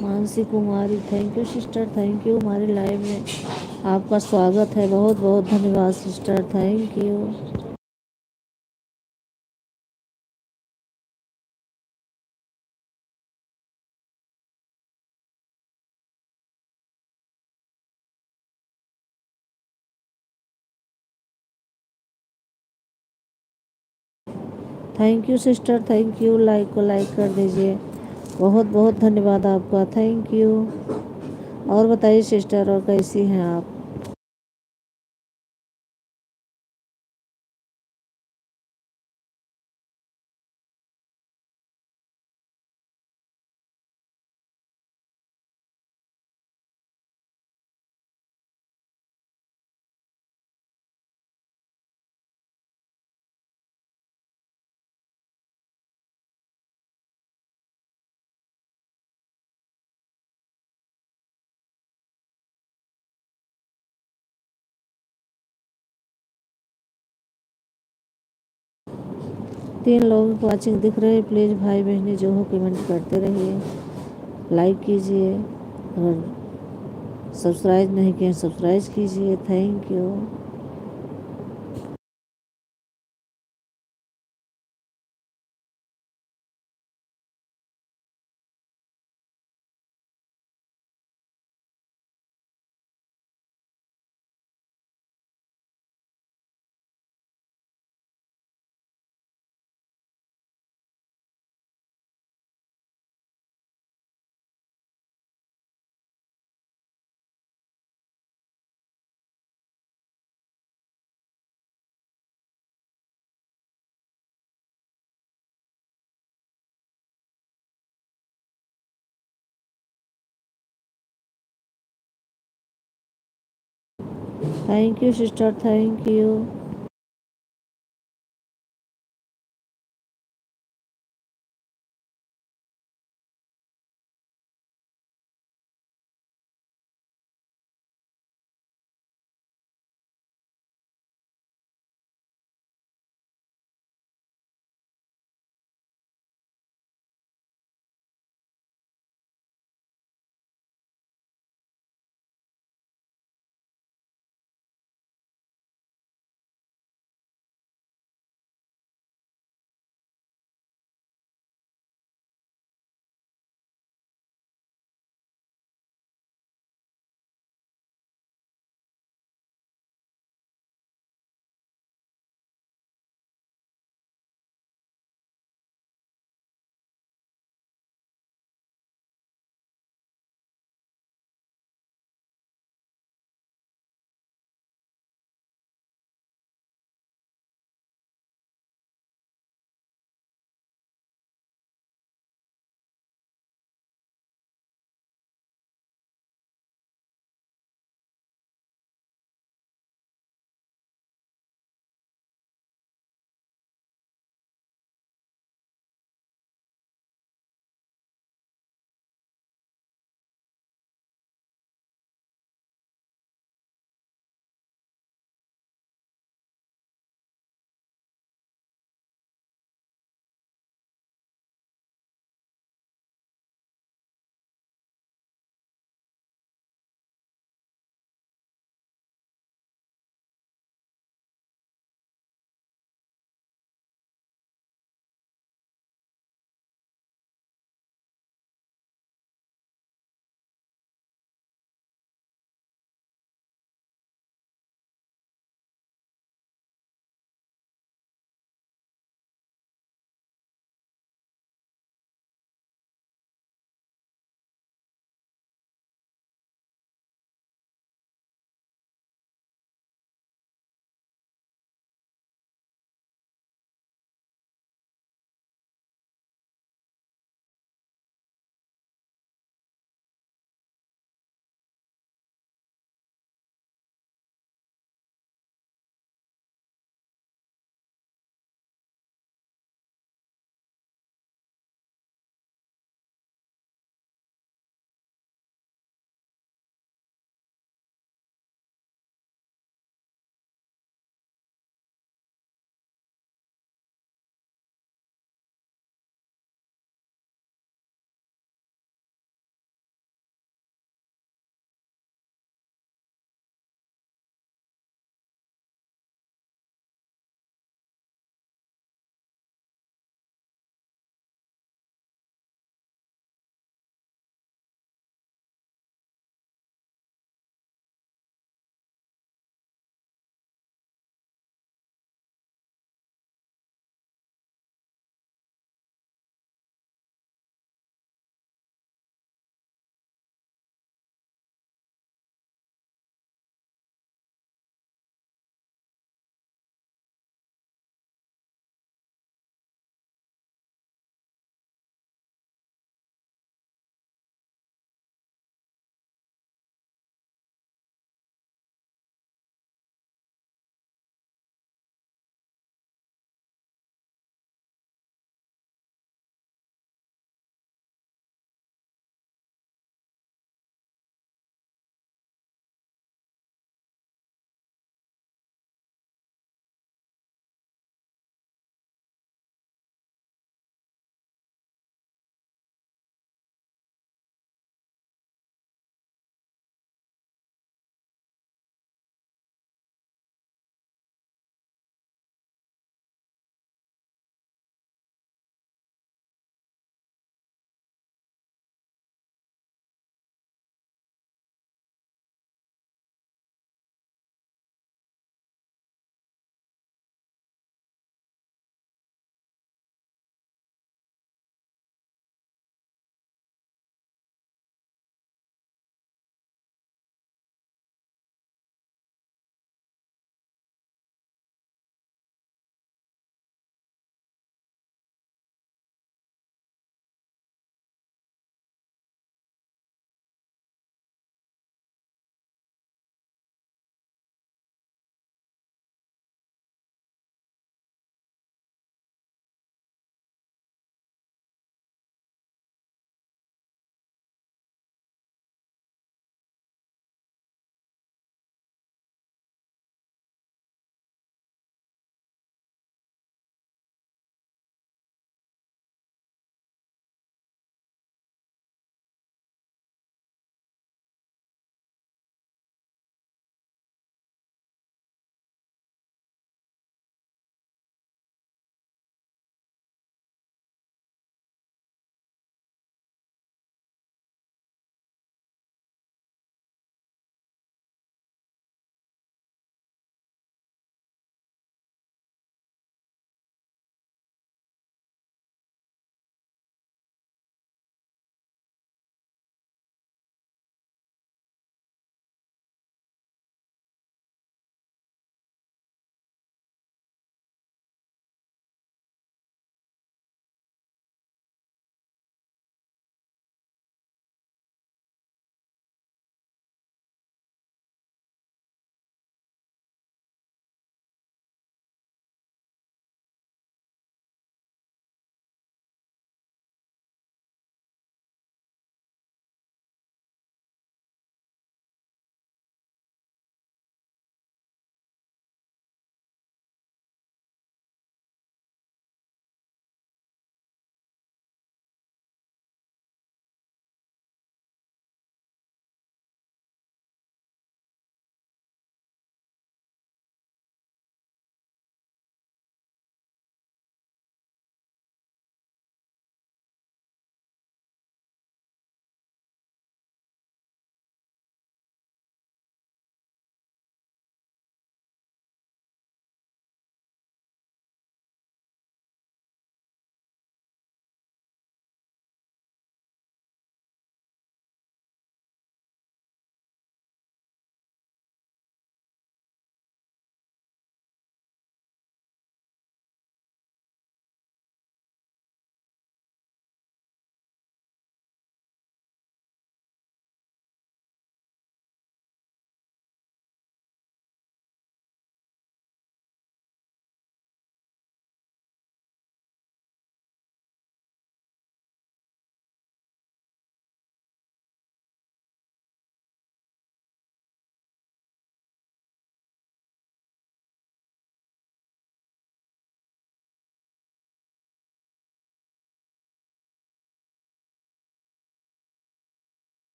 Mansi Kumari, thank you sister, thank you. हमारे live में आपका स्वागत है, बहुत बहुत धन्यवाद sister, thank you. Thank you sister, thank you. Like को लाइक कर दीजिए, बहुत बहुत धन्यवाद आपका, थैंक यू। और बताइए सिस्टर, और कैसी हैं आप? तीन लोगों की वॉचिंग दिख रही है, प्लीज़ भाई बहनी जो हो कमेंट करते रहिए, लाइक कीजिए, और सब्सक्राइब नहीं किए सब्सक्राइब कीजिए, thank you. Thank you sister, thank you.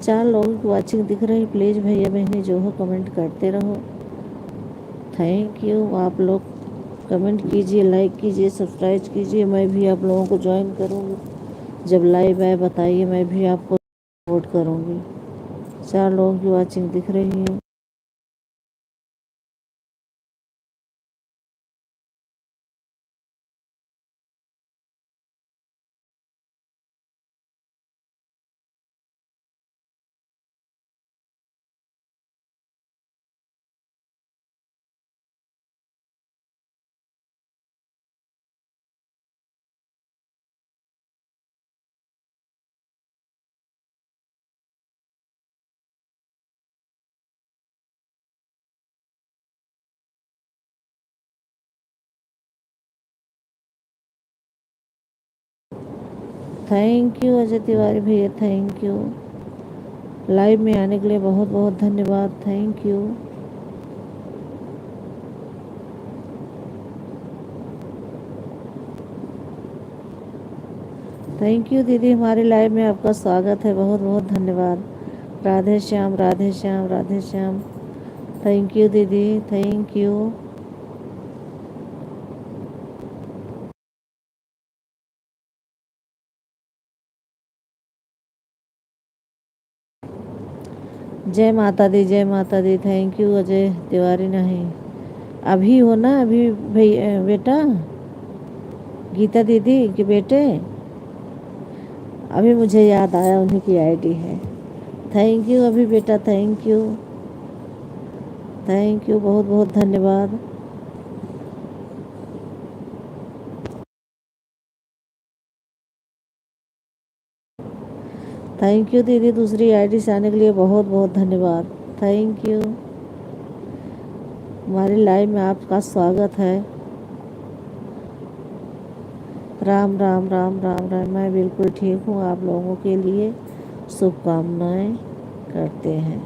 4 लोगों की वॉचिंग दिख रही। प्लीज़ भैया बहनें जो हो कमेंट करते रहो। Thank you. आप लोग कमेंट कीजिए, लाइक कीजिए, सब्सक्राइब कीजिए। मैं भी आप लोगों को ज्वाइन करूँगी। जब लाइव आए बताइए, मैं भी आपको सपोर्ट करूँगी। 4 लोगों की वॉचिंग दिख रही है। थैंक यू अजय तिवारी भैया, थैंक यू। लाइव में आने के लिए बहुत बहुत धन्यवाद। Thank you. थैंक यू दीदी, हमारे लाइव में आपका स्वागत है। बहुत बहुत धन्यवाद। राधे श्याम, राधे श्याम, राधे श्याम। थैंक यू दीदी, थैंक यू। जय माता दी, जय माता दी। Thank you Ajay Tiwari. नहीं अभी हो ना, अभी बेटा गीता दीदी के बेटे, अभी मुझे याद आया उन्हीं की आईडी है। थैंक यू अभी बेटा, थैंक यू, थैंक यू, बहुत बहुत धन्यवाद। थैंक यू दीदी, दूसरी आईडी से आने के लिए बहुत बहुत धन्यवाद। Thank you. हमारी लाइव में आपका स्वागत है। राम राम राम राम राम। मैं बिल्कुल ठीक हूँ। आप लोगों के लिए शुभकामनाएं करते हैं।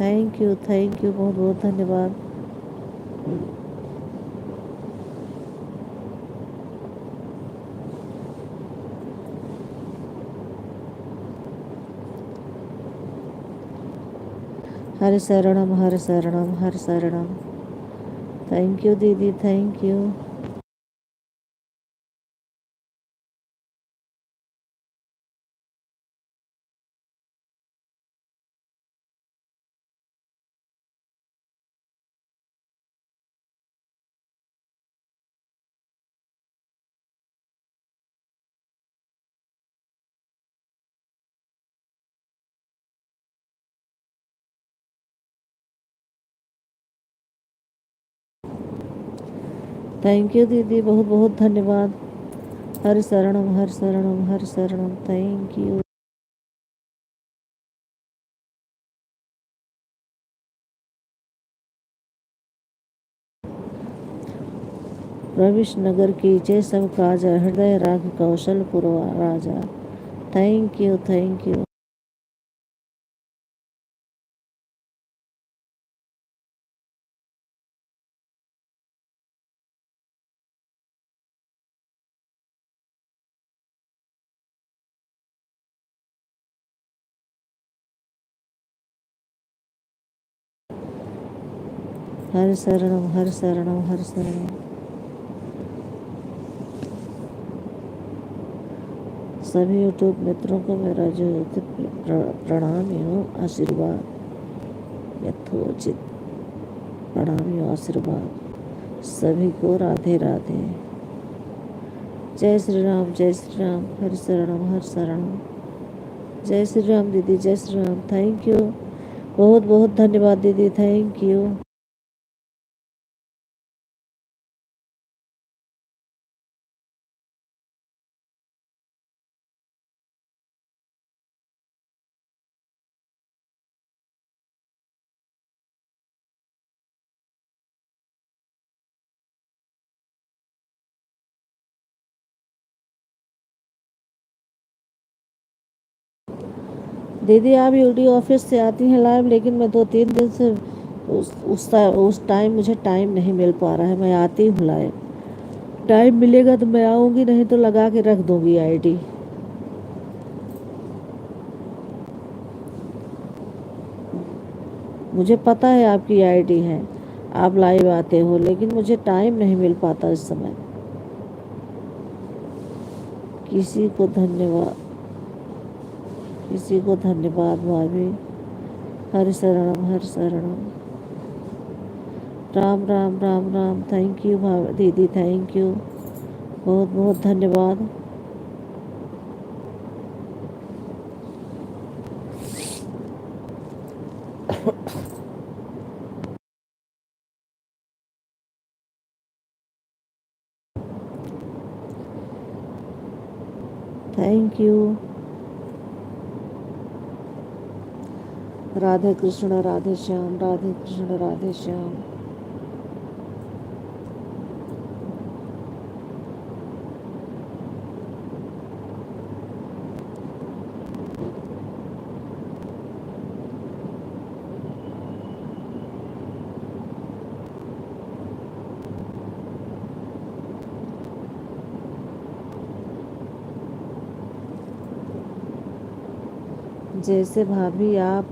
थैंक यू, बहुत बहुत धन्यवाद। हरे शरणम, हरे शरणम, हरे शरणम। थैंक यू दीदी, थैंक यू। थैंक यू दीदी, बहुत बहुत धन्यवाद। हर शरणम, हर शरणम, हर शरणम। Thank you. प्रविश नगर की जय सब काजा, हृदय राग कौशलपुर राजा। Thank you, thank you. हर शरणम, हर शरणम, हर शरणम। सभी यूट्यूब मित्रों को मेरा जो प्रणाम एवं आशीर्वाद, यथोचित प्रणाम एवं आशीर्वाद। सभी को राधे राधे। जय श्री राम, जय श्री राम। हर शरणम, हर शरणम। जय श्री राम दीदी, जय श्री राम। थैंक यू, बहुत बहुत धन्यवाद दीदी, थैंक यू। दीदी आप यूडी ऑफिस से आती हैं लाइव, लेकिन मैं 2-3 दिन से उस टाइम मुझे टाइम नहीं मिल पा रहा है। मैं आती हूँ लाइव, टाइम मिलेगा तो मैं आऊँगी, नहीं तो लगा के रख दूँगी आईडी। मुझे पता है आपकी आईडी है, आप लाइव आते हो, लेकिन मुझे टाइम नहीं मिल पाता इस समय। किसी को धन्यवाद, किसी को धन्यवाद भाभी। हर शरणम हर शरणम। राम राम राम राम। थैंक यू भाभी दीदी, थैंक यू, बहुत बहुत धन्यवाद। Thank you. राधे कृष्ण राधे श्याम, राधे कृष्ण राधे श्याम। जैसे भाभी आप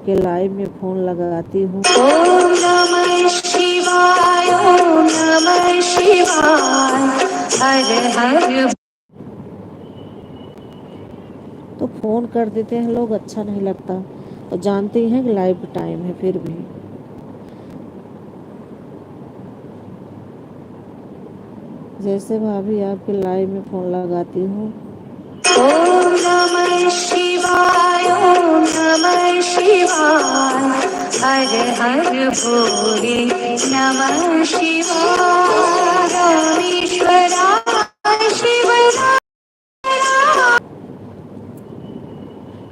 के लाइव में फोन लगाती हूँ। ओम नमः शिवाय, ओम नमः शिवाय, हर हर। तो फोन कर देते हैं लोग, अच्छा नहीं लगता। तो जानते हैं कि लाइव टाइम है, फिर भी जैसे भाभी आपके लाइव में फोन लगाती हूँ। ओम नमः शिवाय, ओम नमः शिवाय, हर हर भोले नमः शिवाय, रामेश्वराय शिवराय।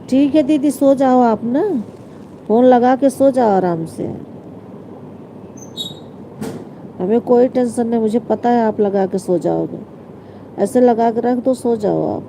ठीक है दीदी, सो जाओ आप ना, फोन लगा के सो जाओ आराम से। हमें कोई टेंशन नहीं, मुझे पता है आप लगा के सो जाओगे। ऐसे लगा के रख दो, सो जाओ आप।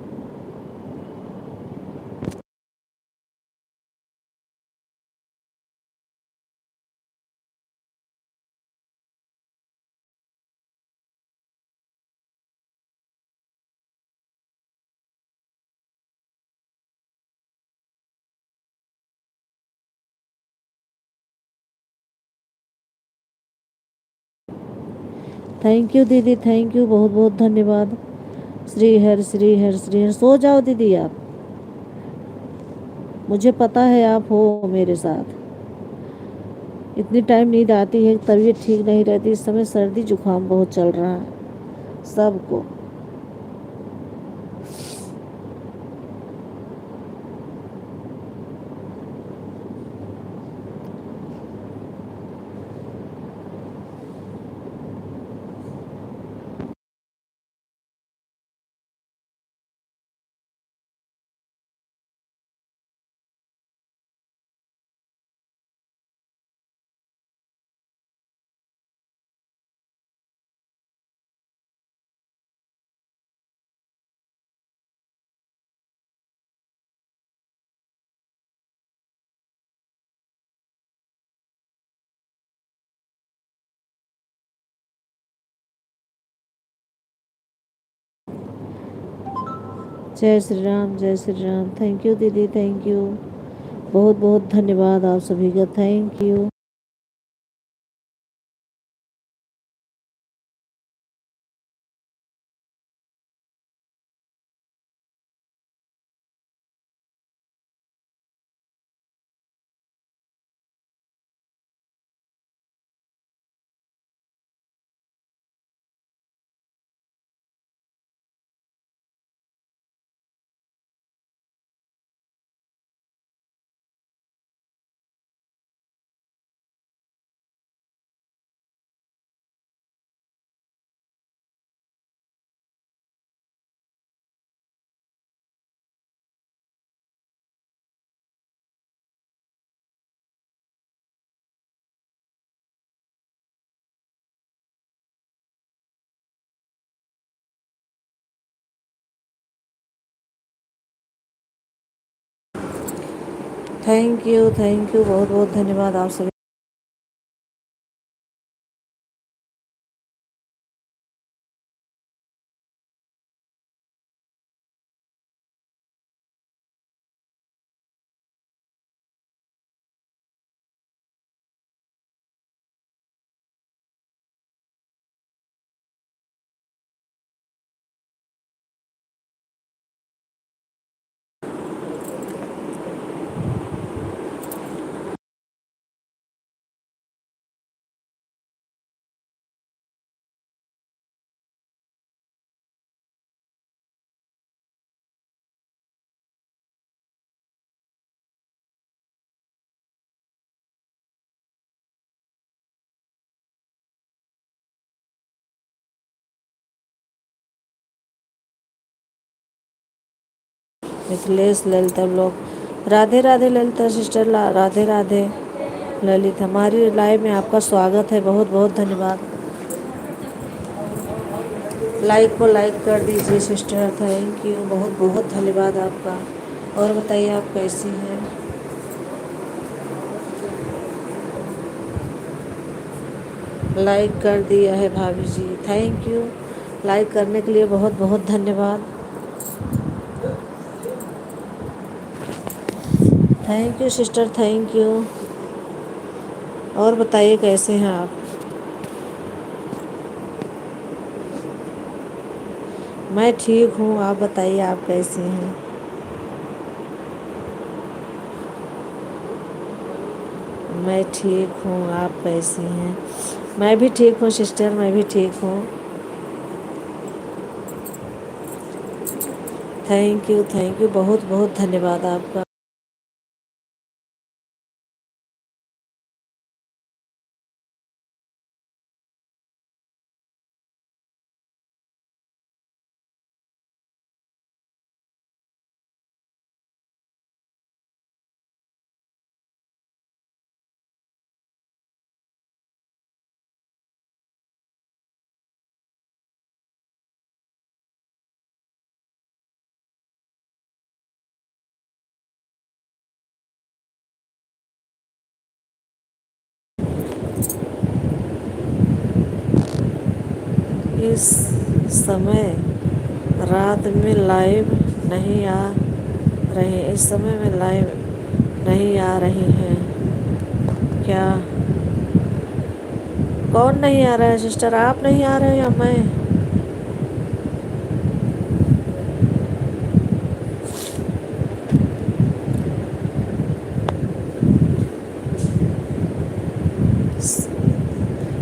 थैंक यू दीदी, थैंक यू, बहुत बहुत धन्यवाद। श्री हर श्री हर श्री हर। सो जाओ दीदी आप, मुझे पता है आप हो मेरे साथ। इतनी टाइम नींद आती है, तबीयत ठीक नहीं रहती, इस समय सर्दी जुकाम बहुत चल रहा है सबको। जय श्री राम, जय श्री राम। थैंक यू दीदी, थैंक यू, बहुत बहुत धन्यवाद आप सभी का, थैंक यू। थैंक यू, बहुत बहुत धन्यवाद आप सभी। Mithilesh Lalita blog, Radhe Radhe Lalita sister, Radhe Radhe Lalit. हमारी लाइव में आपका स्वागत है, बहुत बहुत धन्यवाद। लाइक को लाइक कर दीजिए सिस्टर, थैंक यू, बहुत बहुत धन्यवाद आपका। और बताइए आप कैसी हैं? लाइक कर दिया है भाभी जी, थैंक यू। लाइक करने के लिए बहुत बहुत धन्यवाद, thank you sister, thank you. और बताइए कैसे हैं आप? मैं ठीक हूँ, आप बताइए आप कैसे हैं? मैं ठीक हूँ, आप कैसी हैं? मैं भी ठीक हूँ सिस्टर, मैं भी ठीक हूँ, थैंक यू, बहुत बहुत धन्यवाद आपका। इस समय रात में लाइव नहीं आ रहे, इस समय में लाइव नहीं आ रही हैं क्या? कौन नहीं आ रहा है सिस्टर, आप नहीं आ रहे या मैं?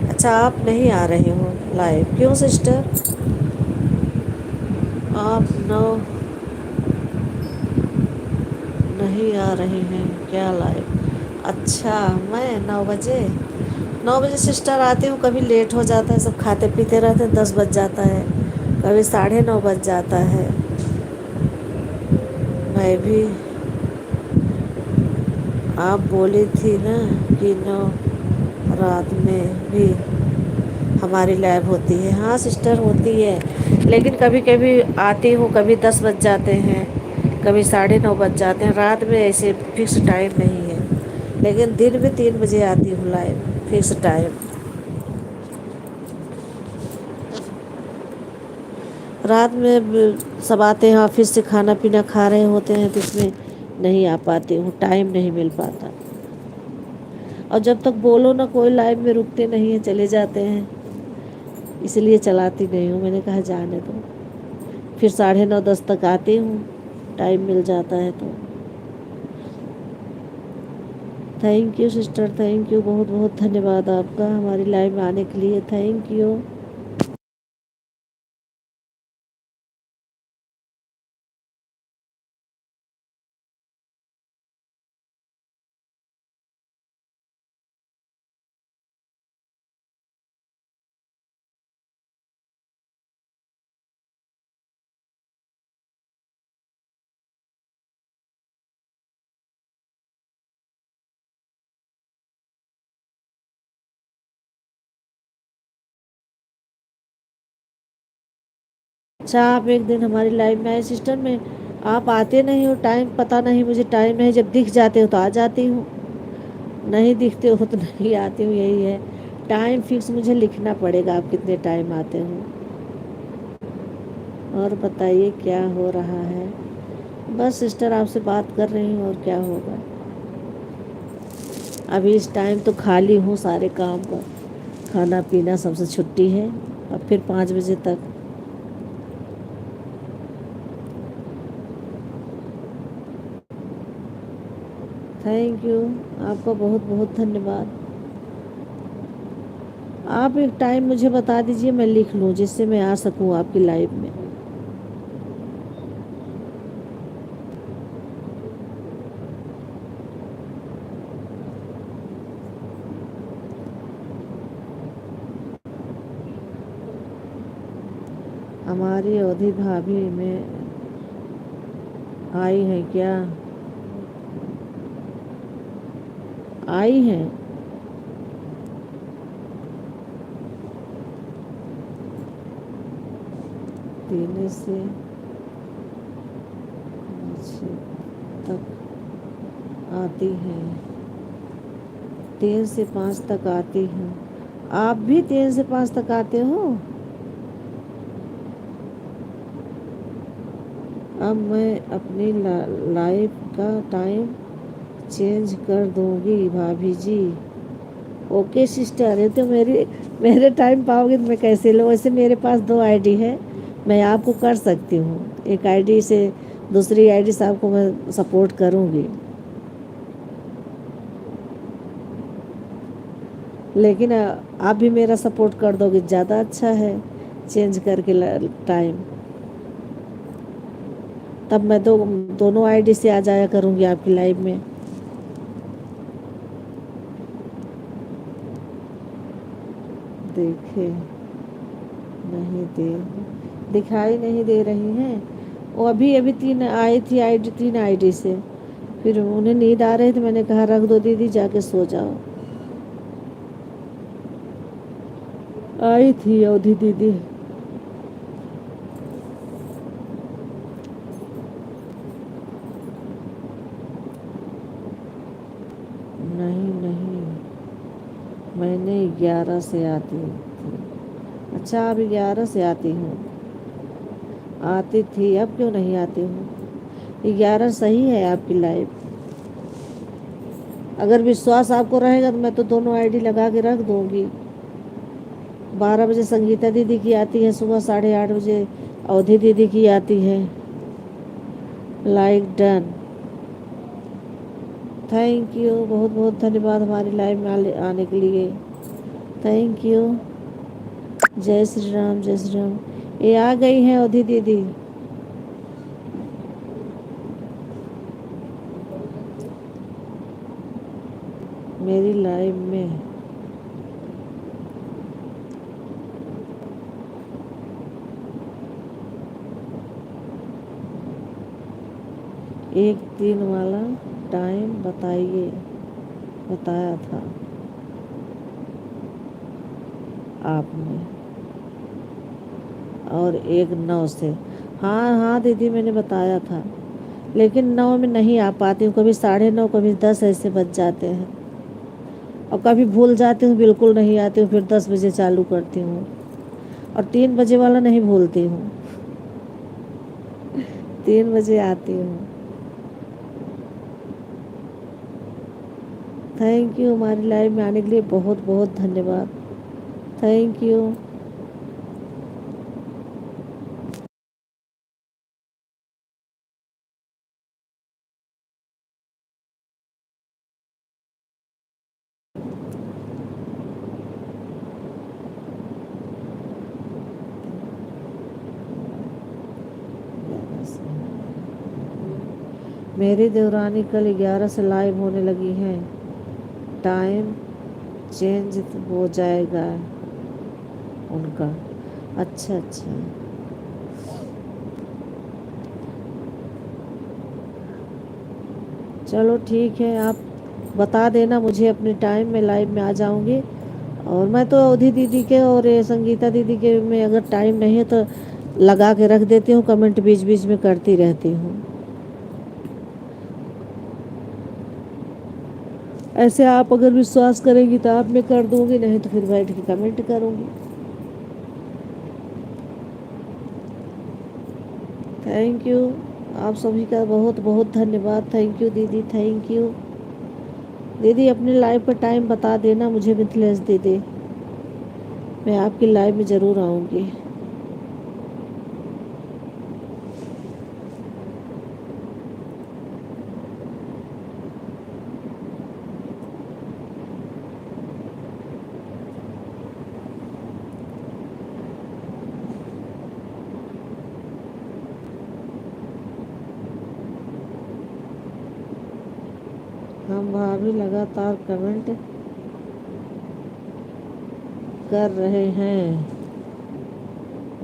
अच्छा, आप नहीं आ रहे हो लाइव, क्यों सिस्टर? आप नहीं आ रहे हैं क्या लाइव? अच्छा, मैं 9 बजे, 9 बजे सिस्टर आती हूँ, कभी लेट हो जाता है, सब खाते पीते रहते हैं, 10 बज जाता है, कभी 9:30 बज जाता है। मैं भी, आप बोली थी ना कि 9 रात में भी हमारी लाइव होती है। हाँ सिस्टर होती है, लेकिन कभी कभी आती हूँ, कभी 10 बज जाते हैं, कभी 9:30 बज जाते हैं। रात में ऐसे फिक्स टाइम नहीं है, लेकिन दिन में 3 बजे आती हूँ लाइव, फिक्स टाइम। रात में सब आते हैं ऑफिस से, खाना पीना खा रहे होते हैं, तो इसमें नहीं आ पाती हूँ, टाइम नहीं मिल पाता। और जब तक बोलो ना, कोई लाइव में रुकते नहीं है, चले जाते हैं, इसलिए चलाती नहीं हूँ। मैंने कहा जाने दो, फिर 9:30 10 तक आती हूँ, टाइम मिल जाता है तो। Thank you sister, thank you, बहुत बहुत धन्यवाद आपका हमारी लाइव में आने के लिए, थैंक यू। अच्छा, आप एक दिन हमारी लाइव में आए सिस्टर, में आप आते नहीं हो, टाइम पता नहीं मुझे, टाइम नहीं, जब दिख जाते हो तो आ जाती हूँ, नहीं दिखते हो तो नहीं आती हूँ, यही है। टाइम फिक्स मुझे लिखना पड़ेगा, आप कितने टाइम आते हो। और बताइए क्या हो रहा है? बस सिस्टर आपसे बात कर रही हूँ, और क्या होगा। अभी इस टाइम तो खाली हूँ, सारे काम पर, खाना पीना सबसे छुट्टी है, अब फिर 5 बजे तक। थैंक यू, आपका बहुत बहुत धन्यवाद। आप एक टाइम मुझे बता दीजिए, मैं लिख लूँ, जिससे मैं आ सकूँ आपकी लाइव में। हमारी अवधि भाभी में आई है क्या? आई है। तीन से 6 तक आती हैं। 3 से 5 तक आती हैं। आप भी 3 से 5 तक आते हो? अब मैं अपनी लाइफ का टाइम चेंज कर दूंगी भाभी जी। ओके सिस्टर, ये तो मेरे टाइम पाओगे तो मैं कैसे लो? वैसे मेरे पास 2 आईडी है, मैं आपको कर सकती हूँ। एक आईडी से दूसरी आईडी से आपको मैं सपोर्ट करूँगी, लेकिन आप भी मेरा सपोर्ट कर दोगे ज़्यादा अच्छा है, चेंज करके टाइम। तब मैं तो दोनों आईडी से आ जाया करूँगी आपकी लाइव में। देखे नहीं दे दिखाई नहीं दे रही हैं। वो अभी अभी 3 आई थी आईडी, 3 आईडी से। फिर उन्हें नींद आ रही थी, मैंने कहा रख दो दीदी, जाके सो जाओ। आई थी अवधि दीदी। नहीं नहीं, मैंने 11 से आती थी। अच्छा, अब 11 से आती हूँ। आती थी, अब क्यों नहीं आती हूँ? 11 सही है आपकी लाइफ। अगर विश्वास आपको रहेगा तो मैं तो दोनों आईडी लगा के रख दूँगी। 12 बजे संगीता दीदी की आती है, सुबह 8:30 बजे अवधि दीदी की आती है। Like done. थैंक यू, बहुत बहुत धन्यवाद हमारी लाइव में आने के लिए। Thank you. जय श्री राम, जय श्री राम। ये आ गई हैं अवधि दीदी। मेरी लाइव में एक 3 वाला टाइम बताया था आपने, और एक 9 से। हाँ हाँ दीदी, मैंने बताया था, लेकिन 9 में नहीं आ पाती हूँ। कभी 9:30, कभी 10 ऐसे बज जाते हैं, और कभी भूल जाती हूँ, बिल्कुल नहीं आती हूँ। फिर 10 बजे चालू करती हूँ, और 3 बजे वाला नहीं भूलती हूँ। 3 बजे आती हूँ। थैंक यू, हमारी लाइव में आने के लिए बहुत बहुत धन्यवाद। Thank you. मेरी देवरानी कल 11 से लाइव होने लगी हैं। टाइम चेंज हो जाएगा उनका। अच्छा अच्छा, चलो ठीक है। आप बता देना मुझे अपने टाइम में, लाइव में आ जाऊंगी। और मैं तो अवधि दीदी के और ये संगीता दीदी के में अगर टाइम नहीं है तो लगा के रख देती हूँ, कमेंट बीच बीच में करती रहती हूँ। ऐसे आप अगर विश्वास करेंगी तो आप मैं कर दूंगी, नहीं तो फिर बैठ के कमेंट करूंगी। थैंक यू, आप सभी का बहुत बहुत धन्यवाद। थैंक यू दीदी, थैंक यू दीदी। अपने लाइव का टाइम बता देना मुझे मिथिलेश दीदी, मैं आपकी लाइव में ज़रूर आऊँगी। हम भाभी लगातार कमेंट कर रहे हैं।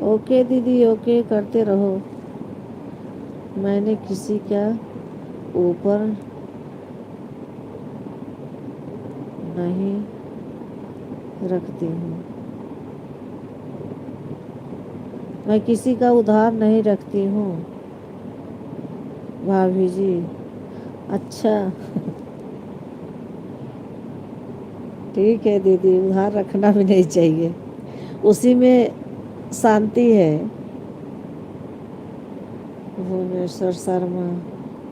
ओके दीदी, ओके, करते रहो। मैंने किसी का ऊपर नहीं रखती हूँ। मैं किसी का उधार नहीं रखती हूँ भाभी जी। अच्छा ठीक है दीदी, उधार रखना भी नहीं चाहिए, उसी में शांति है। Bhubaneswar Sharma,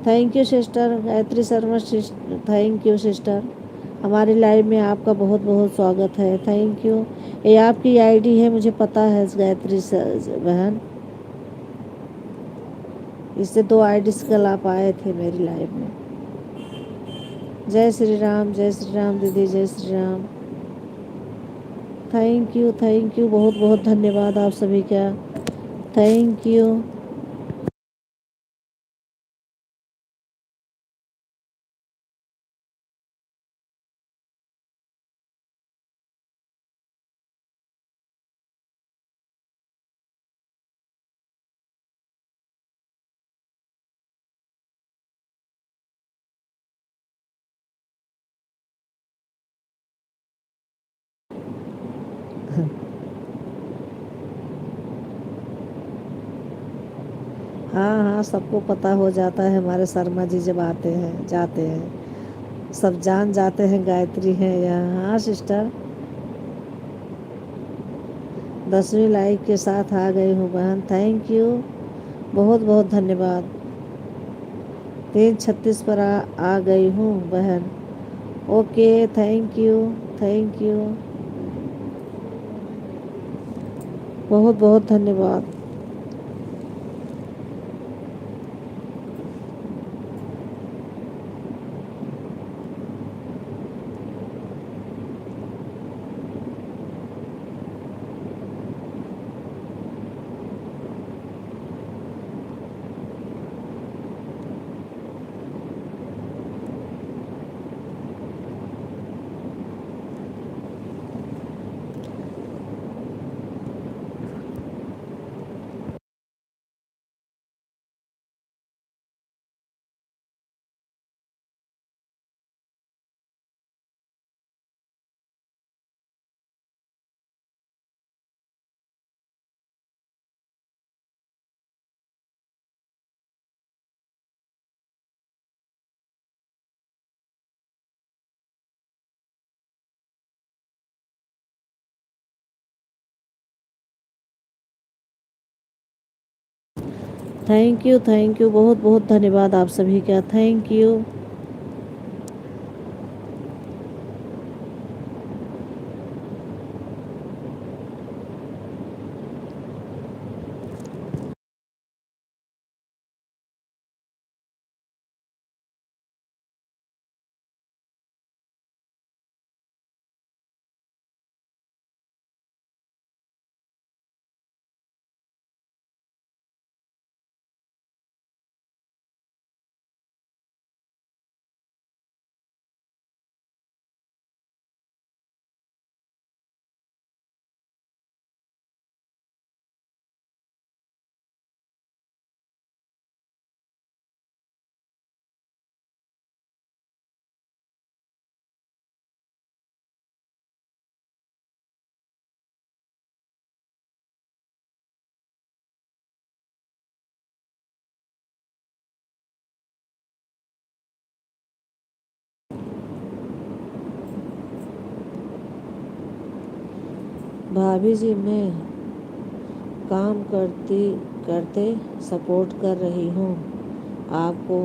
thank you sister. Gayatri Sharma thank you sister. हमारी लाइव में आपका बहुत बहुत स्वागत है, थैंक यू। ये आपकी आईडी है, मुझे पता है गायत्री बहन। इससे 2 आईडीज कल आप आए थे मेरी लाइव में। जय श्री राम, जय श्री राम दीदी, जय श्री राम। थैंक यू, बहुत बहुत धन्यवाद आप सभी का, थैंक यू। हाँ हाँ, सबको पता हो जाता है, हमारे शर्मा जी जब आते हैं जाते हैं सब जान जाते हैं गायत्री हैं यहाँ। हाँ सिस्टर, 10वीं लाइक के साथ आ गई हूँ बहन, थैंक यू, बहुत बहुत धन्यवाद। 336 पर आ गई हूँ बहन। Okay, thank you, thank you, बहुत बहुत धन्यवाद। थैंक यू, बहुत बहुत धन्यवाद आप सभी का, थैंक यू। भाभी जी, मैं काम करते सपोर्ट कर रही हूँ आपको।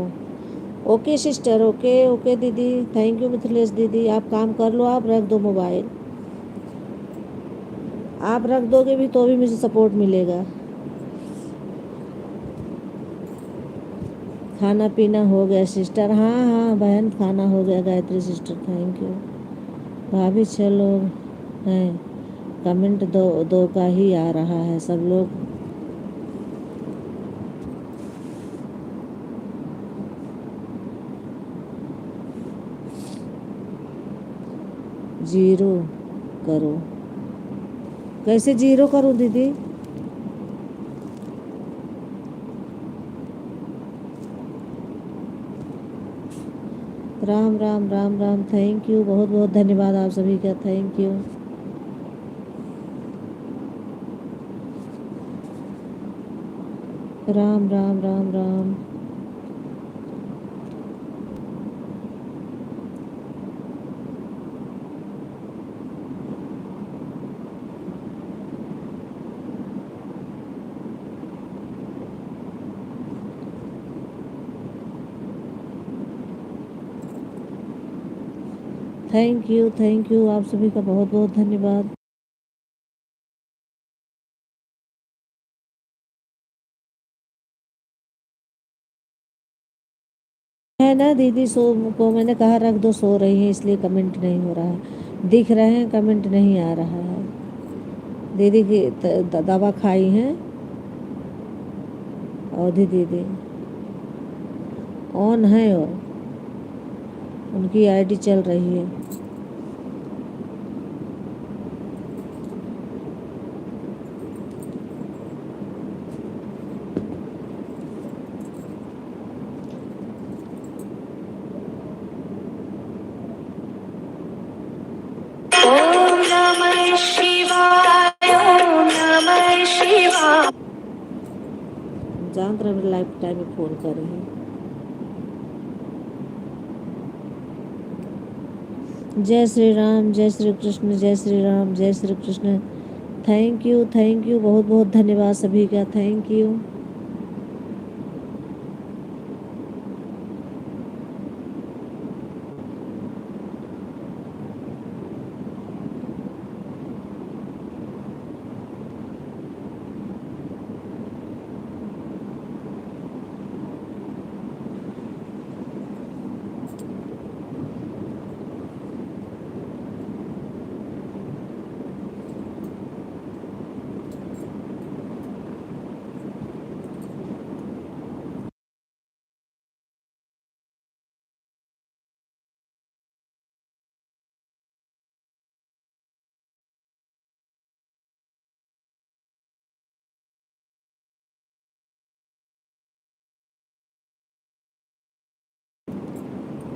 ओके सिस्टर, ओके ओके दीदी, थैंक यू मिथिलेश दीदी। आप काम कर लो, आप रख दो मोबाइल, आप रख दोगे भी तो भी मुझे सपोर्ट मिलेगा। खाना पीना हो गया सिस्टर? हाँ हाँ बहन, खाना हो गया गायत्री सिस्टर, थैंक यू। भाभी 6 लोग हैं, कमेंट दो दो का ही आ रहा है सब लोग। जीरो करो, कैसे जीरो करूं दीदी? राम राम राम राम, थैंक यू, बहुत बहुत धन्यवाद आप सभी का, thank you. Ram Ram Ram Ram. Thank you आप सभी का बहुत बहुत धन्यवाद। है ना दीदी, सो को मैंने कहा रख दो, सो रही है इसलिए कमेंट नहीं हो रहा है, दिख रहे हैं कमेंट नहीं आ रहा है। दीदी की दवा खाई हैं, अवधि दीदी ऑन है और उनकी आईडी चल रही है। ॐ नमः शिवाय ॐ नमः शिवाय। जानते रहे लाइफ टाइम में फ़ोन कर रही हैं। जय श्री राम, जय श्री कृष्ण, जय श्री राम, जय श्री कृष्ण। थैंक यू, बहुत बहुत धन्यवाद सभी का, थैंक यू।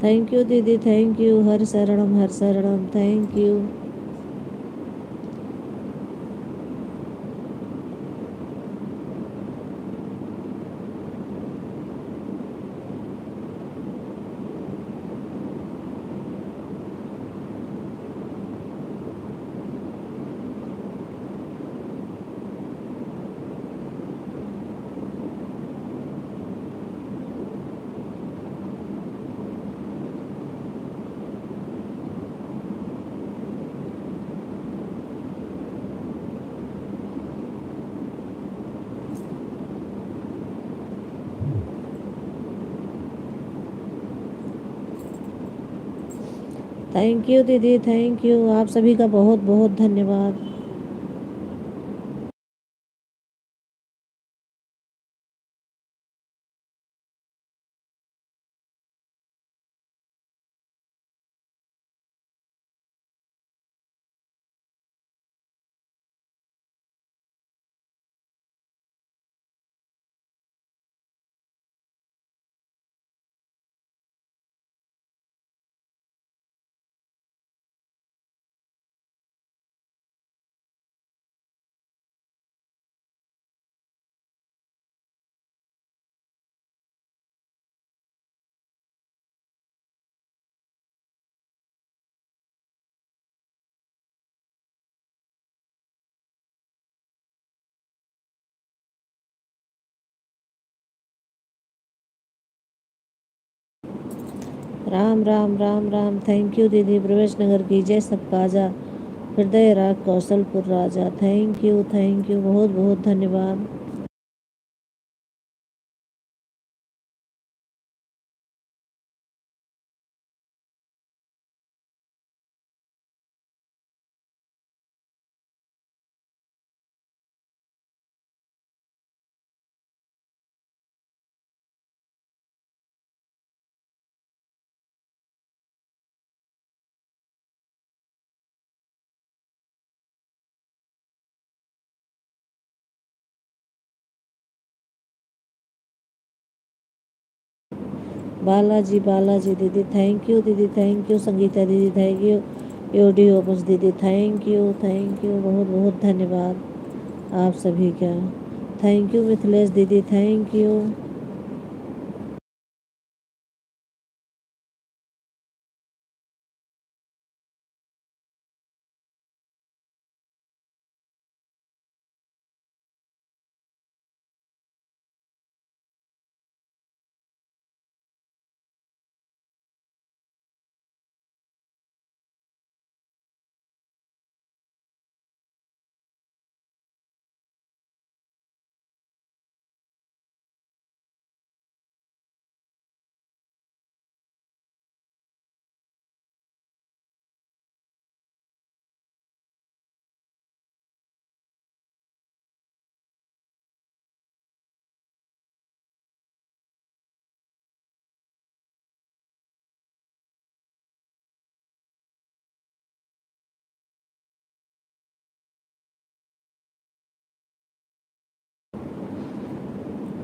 थैंक यू दीदी, थैंक यू, हर शरणम, थैंक यू। थैंक यू दीदी, थैंक यू, आप सभी का बहुत बहुत धन्यवाद। राम राम राम राम, थैंक यू दीदी, प्रवेश नगर की जय, सबका आजा, हृदय राग कौशलपुर राजा, थैंक यू, बहुत बहुत धन्यवाद। बालाजी बालाजी दीदी थैंक यू दीदी, थैंक यू संगीता दीदी, थैंक यू यूडी ओपस दीदी, थैंक यू बहुत बहुत धन्यवाद आप सभी का। थैंक यू मिथिलेश दीदी, थैंक यू।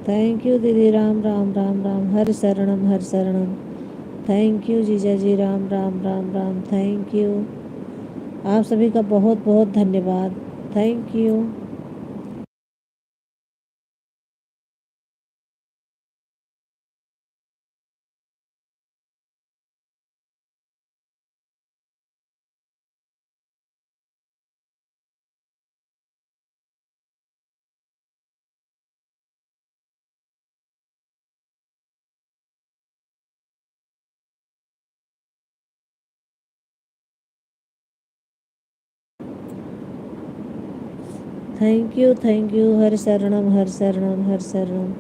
थैंक यू दीदी, राम राम राम राम, हर शरणम हर शरणम। थैंक यू जीजा जी, राम राम राम राम, थैंक यू। आप सभी का बहुत बहुत धन्यवाद, थैंक यू। थैंक यू हर शरणम हर शरणम हर शरणम।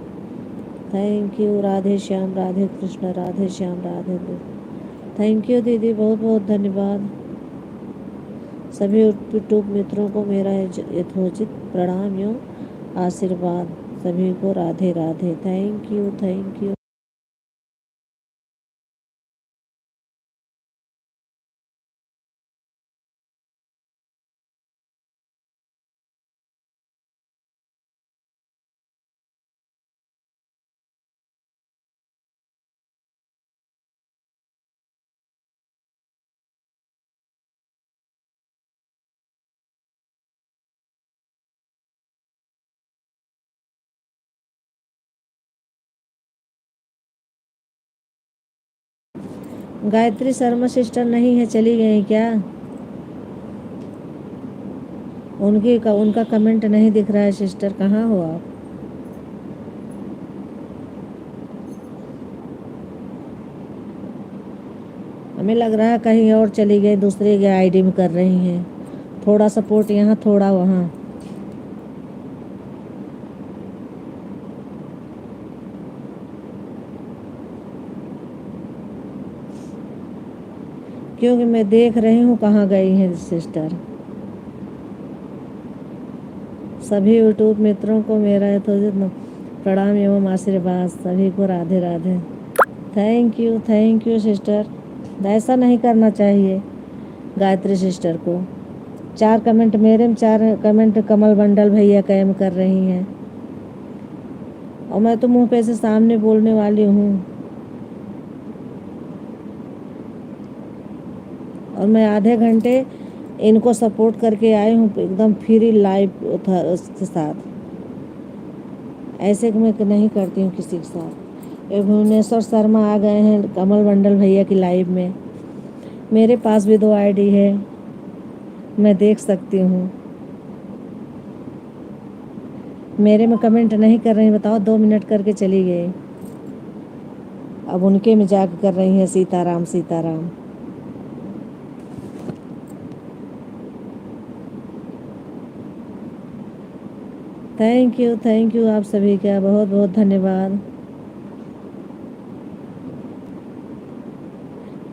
Thank you Radhe Shyam Radhe Krishna, Radhe Shyam Radhe Krishna. Thank you दीदी, बहुत बहुत धन्यवाद। सभी यूट्यूब मित्रों को मेरा यथोचित प्रणाम एवं आशीर्वाद। सभी को Radhe Radhe, thank you thank you. Gayatri Sharma sister नहीं है, चली गई क्या? उनका कमेंट नहीं दिख रहा है सिस्टर, कहाँ हो आप? हमें लग रहा है कहीं और चली गई, दूसरे के आईडी में कर रही हैं। थोड़ा सपोर्ट यहाँ थोड़ा वहाँ। क्योंकि मैं देख रही हूँ कहाँ गई हैं सिस्टर। सभी यूट्यूब मित्रों को मेरा यथोचित प्रणाम एवं आशीर्वाद। सभी को Radhe Radhe. Thank you sister. ऐसा नहीं करना चाहिए गायत्री सिस्टर को। 4 कमेंट मेरे में, 4 कमेंट कमल मंडल भैया कैम कर रही हैं, और मैं तो मुंह पे से सामने बोलने वाली हूँ। और मैं आधे घंटे इनको सपोर्ट करके आई हूँ एकदम फ्री लाइव उसके साथ। ऐसे मैं नहीं करती हूँ किसी के साथ। एक भुवनेश्वर शर्मा आ गए हैं कमल मंडल भैया की लाइव में। मेरे पास भी 2 आईडी है, मैं देख सकती हूँ। मेरे में कमेंट नहीं कर रही, बताओ 2 मिनट करके चली गई। अब उनके में जाकर कर रही हैं सीताराम सीताराम। थैंक यू आप सभी का बहुत बहुत धन्यवाद।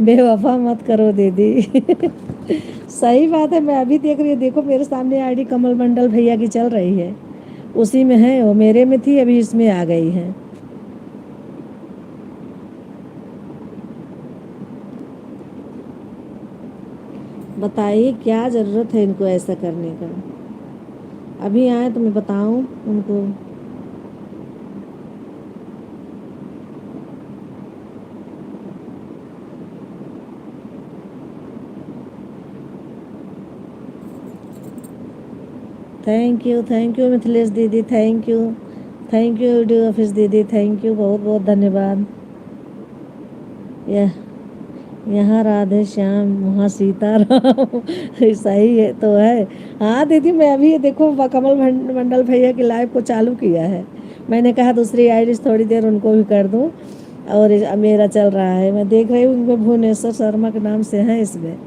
बेवफा मत करो दीदी। सही बात है, मैं अभी देख रही हूँ, देखो मेरे सामने आईडी कमल मंडल भैया की चल रही है, उसी में है वो, मेरे में थी अभी इसमें आ गई है। बताइए क्या ज़रूरत है इनको ऐसा करने का? अभी आए तो मैं बताऊं उनको। थैंक यू मिथिलेश दीदी, थैंक यू वीडियो ऑफिस दीदी, थैंक यू, बहुत बहुत धन्यवाद। यह यहाँ राधे श्याम, वहाँ सीताराम ऐसा ही है तो है। हाँ दीदी, मैं अभी ये देखो कमल मंडल भैया की लाइव को चालू किया है। मैंने कहा दूसरी आईडी थोड़ी देर उनको भी कर दूँ, और मेरा चल रहा है, मैं देख रही हूँ उनमें भुवनेश्वर शर्मा के नाम से है इसमें,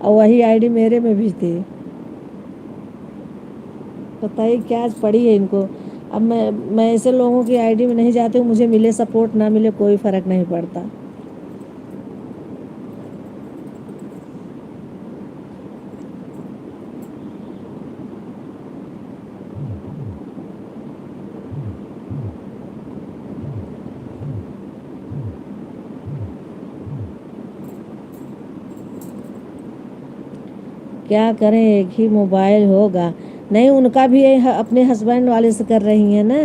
और वही आईडी मेरे में भी थी। बताइए क्या आज पड़ी है इनको। अब मैं ऐसे लोगों की आईडी में नहीं जाती हूँ, मुझे मिले सपोर्ट ना मिले कोई फ़र्क नहीं पड़ता। क्या करें, एक ही मोबाइल होगा। नहीं, उनका भी अपने हस्बैंड वाले से कर रही हैं ना।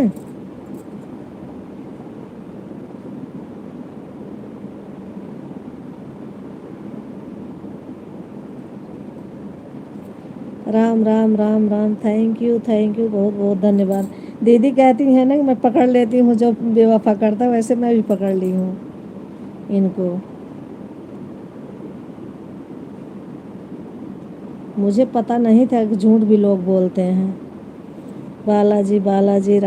राम राम राम राम, थैंक यू बहुत बहुत धन्यवाद। दीदी कहती हैं ना कि मैं पकड़ लेती हूँ, जो बेवफा करता, वैसे मैं भी पकड़ ली हूँ इनको। मुझे पता नहीं था कि झूठ भी लोग बोलते हैं। बालाजी बालाजी,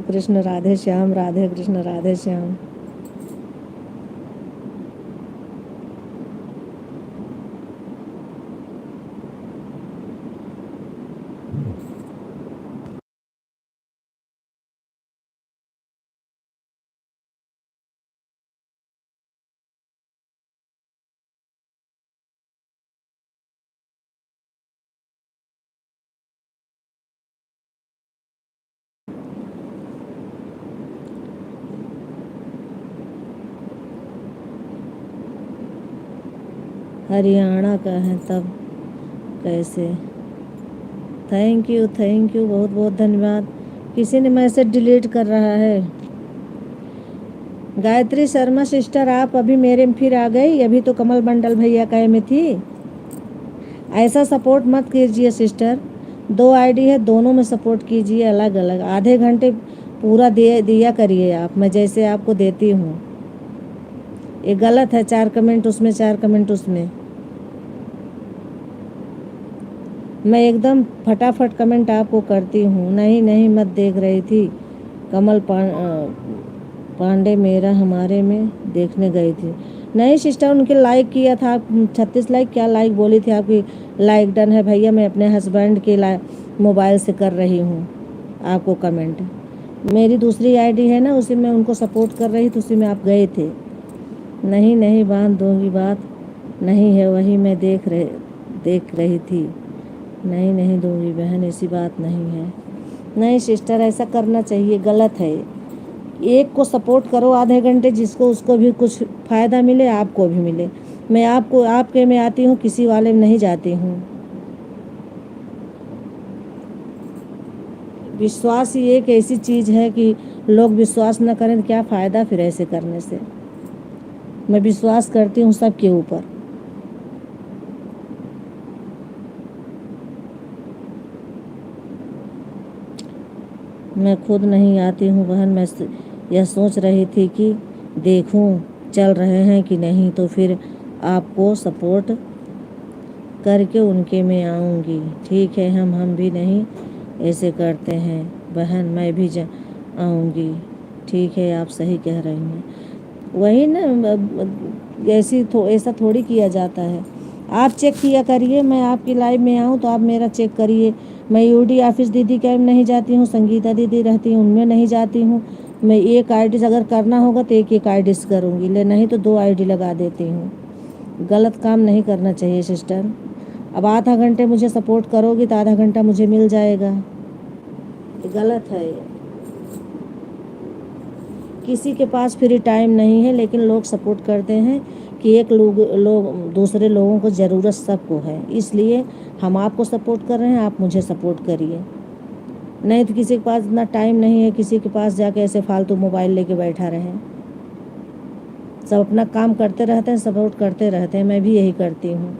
कृष्ण राधे श्याम, राधे कृष्ण राधे श्याम। हरियाणा का है तब कैसे। थैंक यू बहुत बहुत धन्यवाद। किसी ने मैसेज डिलीट कर रहा है। गायत्री शर्मा सिस्टर, आप अभी मेरे में फिर आ गई, अभी तो कमल मंडल भैया का में थी। ऐसा सपोर्ट मत कीजिए सिस्टर, 2 आईडी है, दोनों में सपोर्ट कीजिए अलग अलग। आधे घंटे पूरा दिया करिए आप, मैं जैसे आपको देती हूँ। ये गलत है, 4 कमेंट उसमें 4 कमेंट उसमें। मैं एकदम फटाफट कमेंट आपको करती हूँ। नहीं मत देख रही थी। कमल पांडे मेरा हमारे में देखने गई थी। नहीं सिस्टर, उनके लाइक किया था, 36 लाइक क्या लाइक बोली थी आपकी। लाइक डन है भैया, मैं अपने हस्बैंड के मोबाइल से कर रही हूँ आपको कमेंट। मेरी दूसरी आईडी है ना, उसी में उनको सपोर्ट कर रही थी, उसी में आप गए थे। नहीं बांध दूंगी बात नहीं है, वही मैं देख रही थी। नहीं दूंगी बहन, ऐसी बात नहीं है। नहीं सिस्टर, ऐसा करना चाहिए, गलत है। एक को सपोर्ट करो आधे घंटे, जिसको उसको भी कुछ फ़ायदा मिले, आपको भी मिले। मैं आपको आपके में आती हूँ, किसी वाले में नहीं जाती हूँ। विश्वास ही एक ऐसी चीज़ है कि लोग विश्वास न करें तो क्या फ़ायदा फिर ऐसे करने से। मैं विश्वास करती हूँ सबके ऊपर। मैं खुद नहीं आती हूँ बहन, मैं यह सोच रही थी कि देखूँ चल रहे हैं कि नहीं, तो फिर आपको सपोर्ट करके उनके में आऊँगी। ठीक है, हम भी नहीं ऐसे करते हैं बहन, मैं भी आऊँगी। ठीक है, आप सही कह रही हैं। वही ना, ऐसा थोड़ी किया जाता है। आप चेक किया करिए, मैं आपकी लाइव में आऊँ तो आप मेरा चेक करिए। मैं यूडी ऑफिस दीदी के में नहीं जाती हूँ, संगीता दीदी रहती हूँ उनमें नहीं जाती हूँ। मैं एक आईडी अगर करना होगा तो एक आईडी से करूँगी, ले नहीं तो 2 आईडी लगा देती हूँ। गलत काम नहीं करना चाहिए सिस्टर। अब आधा घंटे मुझे सपोर्ट करोगी तो आधा घंटा मुझे मिल जाएगा, गलत है ये। किसी के पास फ्री टाइम नहीं है, लेकिन लोग सपोर्ट करते हैं कि एक लोग दूसरे लोगों को ज़रूरत सबको है, इसलिए हम आपको सपोर्ट कर रहे हैं, आप मुझे सपोर्ट करिए। नहीं तो किसी के पास इतना टाइम नहीं है, किसी के पास जाके ऐसे फालतू मोबाइल लेके बैठा रहे। सब अपना काम करते रहते हैं, सपोर्ट करते रहते हैं, मैं भी यही करती हूँ।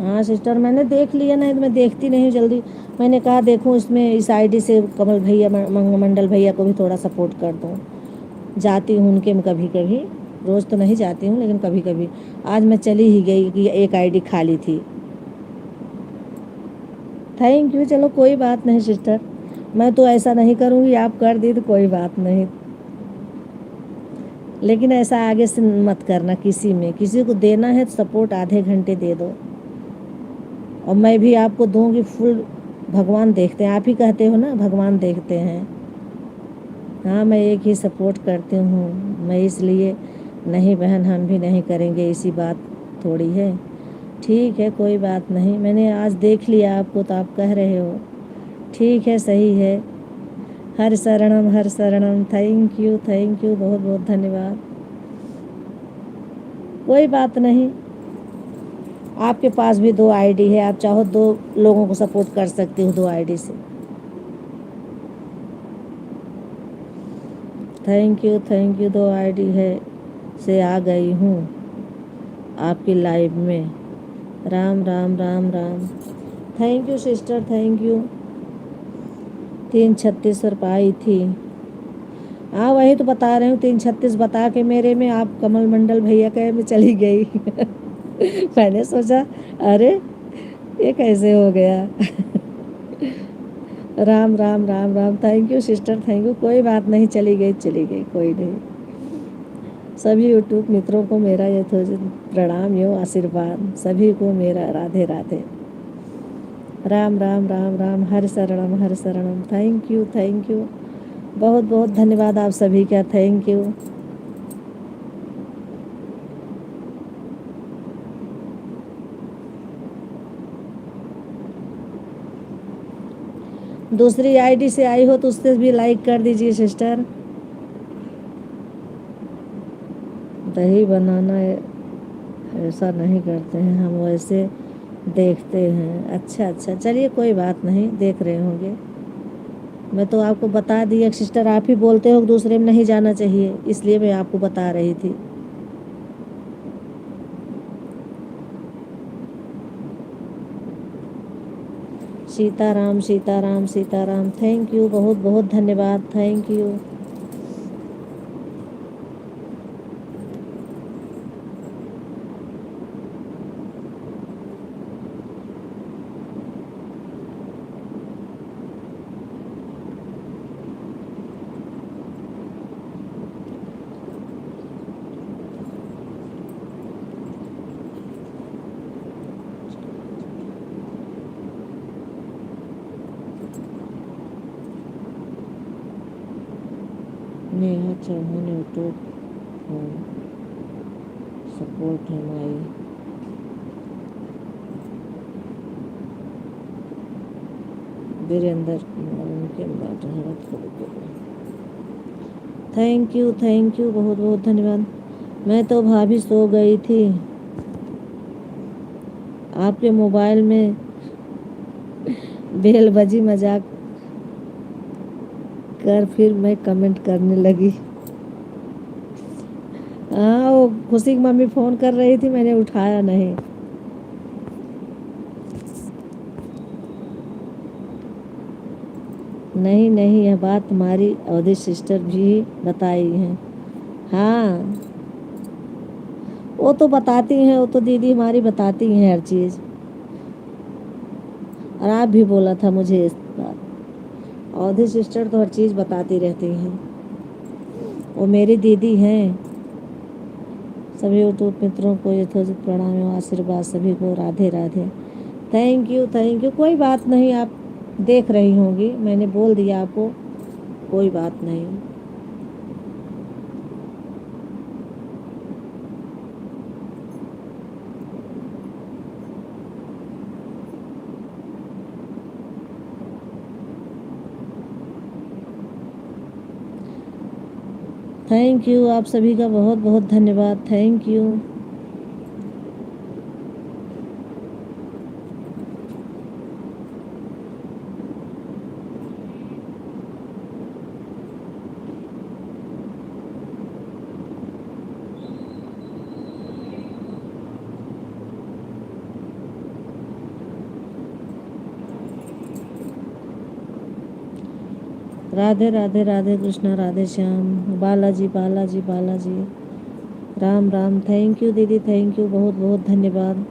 हाँ सिस्टर, मैंने देख लिया, नहीं तो मैं देखती नहीं जल्दी। मैंने कहा देखूँ इसमें इस आईडी से कमल भैया मंडल भैया को भी थोड़ा सपोर्ट कर दूँ। जाती हूँ उनके में कभी कभी, रोज़ तो नहीं जाती हूँ लेकिन कभी कभी। आज मैं चली ही गई कि एक आईडी खाली थी। थैंक यू, चलो कोई बात नहीं सिस्टर, मैं तो ऐसा नहीं करूँगी, आप कर दी तो कोई बात नहीं, लेकिन ऐसा आगे से मत करना। किसी में किसी को देना है तो सपोर्ट आधे घंटे दे दो, और मैं भी आपको दूंगी फुल। भगवान देखते हैं, आप ही कहते हो ना भगवान देखते हैं। हाँ मैं एक ही सपोर्ट करती हूँ मैं, इसलिए नहीं बहन हम भी नहीं करेंगे, इसी बात थोड़ी है। ठीक है कोई बात नहीं, मैंने आज देख लिया आपको तो आप कह रहे हो, ठीक है सही है। हर शरणम हर शरणम, थैंक यू बहुत बहुत धन्यवाद। कोई बात नहीं, आपके पास भी 2 आईडी है, आप चाहो 2 लोगों को सपोर्ट कर सकती हो 2 आईडी से। थैंक यू 2 आईडी है से आ गई हूँ आपकी लाइव में। Ram Ram Ram Ram. Thank you sister, thank you. 336 पर पाई थी। हाँ वही तो बता रही हूँ, 336 बता के मेरे में आप कमल मंडल भैया के में चली गई। मैंने सोचा अरे ये कैसे हो गया। Ram Ram Ram Ram. Thank you sister, thank you. कोई बात नहीं, चली गई कोई नहीं। सभी यूट्यूब मित्रों को मेरा यथोचित प्रणाम एवं आशीर्वाद, सभी को मेरा राधे राधे। राम राम राम राम। हर शरणम। थैंक यू बहुत बहुत धन्यवाद आप सभी का, थैंक यू। दूसरी आईडी से आई हो तो उससे भी लाइक कर दीजिए सिस्टर। दही बनाना ऐसा नहीं करते हैं हम, वैसे देखते हैं। अच्छा चलिए कोई बात नहीं, देख रहे होंगे। मैं तो आपको बता दिया सिस्टर, आप ही बोलते हो दूसरे में नहीं जाना चाहिए, इसलिए मैं आपको बता रही थी। सीताराम। थैंक यू बहुत बहुत धन्यवाद, thank you. Neha Chauhan YouTube support है माई। वीरेंद्र उनके थैंक यू बहुत बहुत धन्यवाद। मैं तो भाभी सो गई थी, आपके मोबाइल में बेल बजी, मजाक कर फिर मैं कमेंट करने लगी। हाँ वो खुशी की मम्मी फ़ोन कर रही थी, मैंने उठाया नहीं। नहीं यह बात तुम्हारी अवधि सिस्टर भी बताई हैं। हाँ वो तो बताती हैं, वो तो दीदी हमारी बताती हैं हर चीज़, और आप भी बोला था मुझे इस बात। अवधि सिस्टर तो हर चीज़ बताती रहती हैं, वो मेरी दीदी हैं। सभी यूट्यूब मित्रों को यथोचित प्रणाम एवं आशीर्वाद, सभी को राधे राधे। थैंक यू कोई बात नहीं, आप देख रही होंगी, मैंने बोल दिया आपको, कोई बात नहीं। थैंक यू आप सभी का बहुत बहुत धन्यवाद, thank you. Radhe Radhe, Radhe Krishna, Radhe Shyam, Balaji Balaji Balaji, Ram Ram. Thank you दीदी, थैंक यू, बहुत बहुत धन्यवाद।